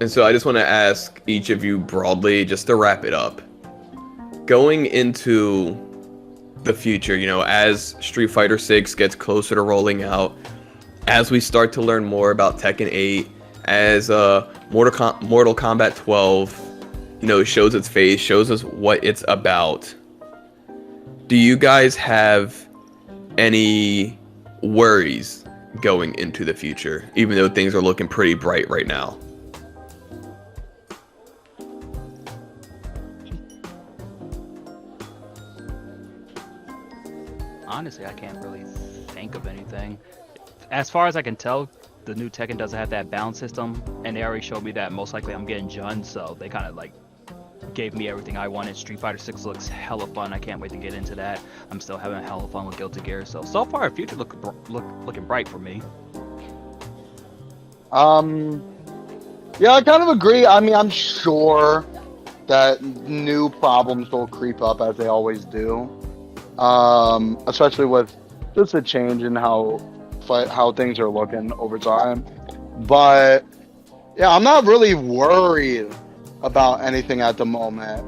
And so I just want to ask each of you broadly, just to wrap it up. Going into the future, as Street Fighter 6 gets closer to rolling out, as we start to learn more about Tekken 8, as Mortal Kombat 12, shows its face, shows us what it's about. Do you guys have any worries going into the future, even though things are looking pretty bright right now? Honestly, I can't really think of anything. As far as I can tell, the new Tekken doesn't have that balance system, and they already showed me that most likely I'm getting Jun, so they kind of like gave me everything I wanted. Street Fighter 6 looks hella fun. I can't wait to get into that. I'm still having hella fun with Guilty Gear, so far the future looking bright for me. Yeah, I kind of agree. I mean, I'm sure that new problems will creep up as they always do. Especially with just a change in how things are looking over time. But yeah, I'm not really worried about anything at the moment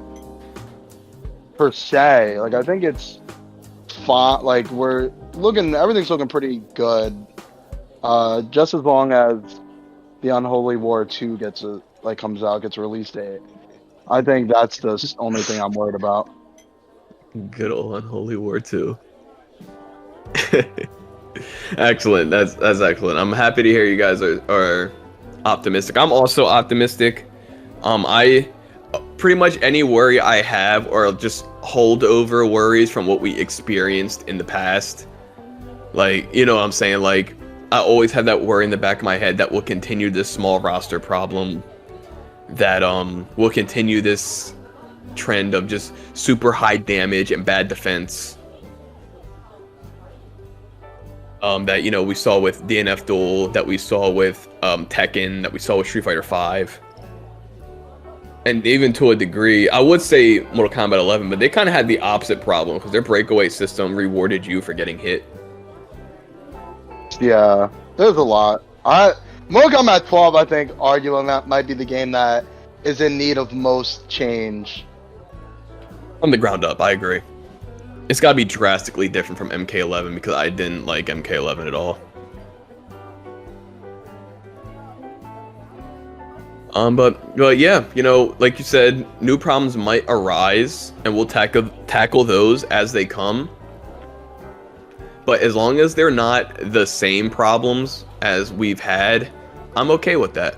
per se. Like, I think it's fine. Like, everything's looking pretty good. Just as long as the Unholy War 2 gets a release date. I think that's the only thing I'm worried about. Good old Unholy War 2. Excellent. That's excellent. I'm happy to hear you guys are optimistic. I'm also optimistic. I pretty much any worry I have or just holdover worries from what we experienced in the past. Like, what I'm saying? Like, I always have that worry in the back of my head that will continue this small roster problem, that will continue this trend of just super high damage and bad defense. That we saw with DNF Duel, that we saw with Tekken, that we saw with Street Fighter 5. And even to a degree, I would say Mortal Kombat 11, but they kind of had the opposite problem because their breakaway system rewarded you for getting hit. Yeah, there's a lot. Mortal Kombat 12, I think, arguing that might be the game that is in need of most change. From the ground up, I agree. It's got to be drastically different from MK11 because I didn't like MK11 at all. But yeah, like you said, new problems might arise, and we'll tackle those as they come. But as long as they're not the same problems as we've had, I'm okay with that.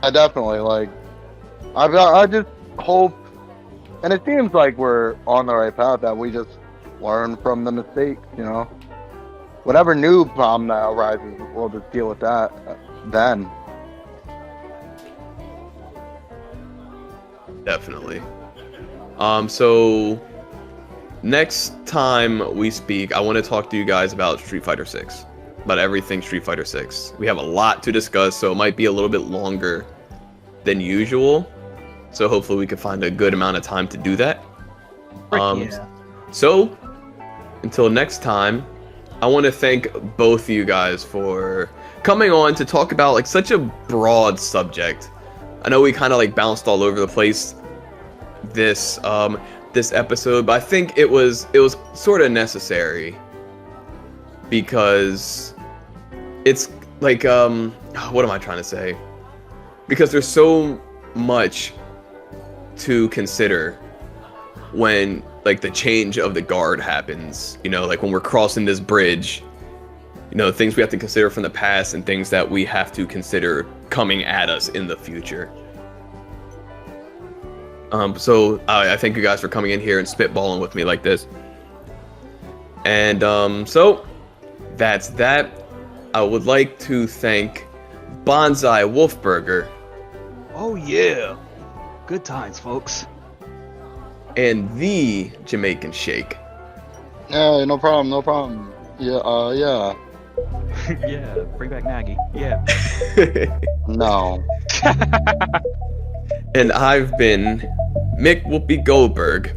I definitely I just hope, and it seems like we're on the right path, that we just learn from the mistakes. Whatever new problem that arises, we'll just deal with that then. Definitely. So next time we speak, I want to talk to you guys about Street Fighter 6. About everything Street Fighter 6. We have a lot to discuss, so it might be a little bit longer than usual. So hopefully we can find a good amount of time to do that. Yeah. So until next time, I want to thank both of you guys for coming on to talk about such a broad subject. I know we kind of bounced all over the place this episode, but I think it was sort of necessary because it's what am I trying to say? Because there's so much to consider when like the change of the guard happens. You know, like when we're crossing this bridge, you know, things we have to consider from the past and things that we have to consider coming at us in the future. So I thank you guys for coming in here and spitballing with me like this. And so that's that. I would like to thank Banzai Wolfburger Oh yeah, good times, folks. and the Jamaican Shake. Yeah, no problem, no problem. Yeah, yeah. Yeah, bring back Maggie. Yeah. No. And I've been Mick Whoopi Goldberg,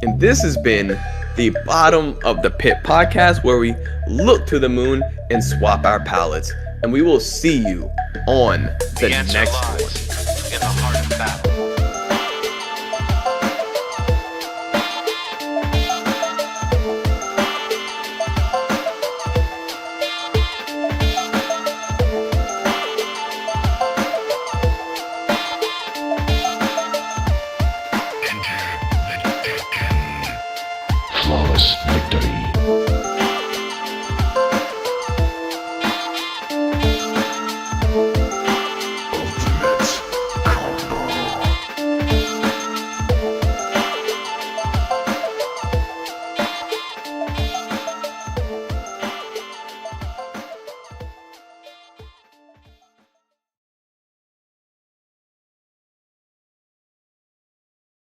and this has been the Bottom of the Pit podcast, where we look to the moon and swap our palettes. And we will see you on the The answer next lies one. in the heart of battle.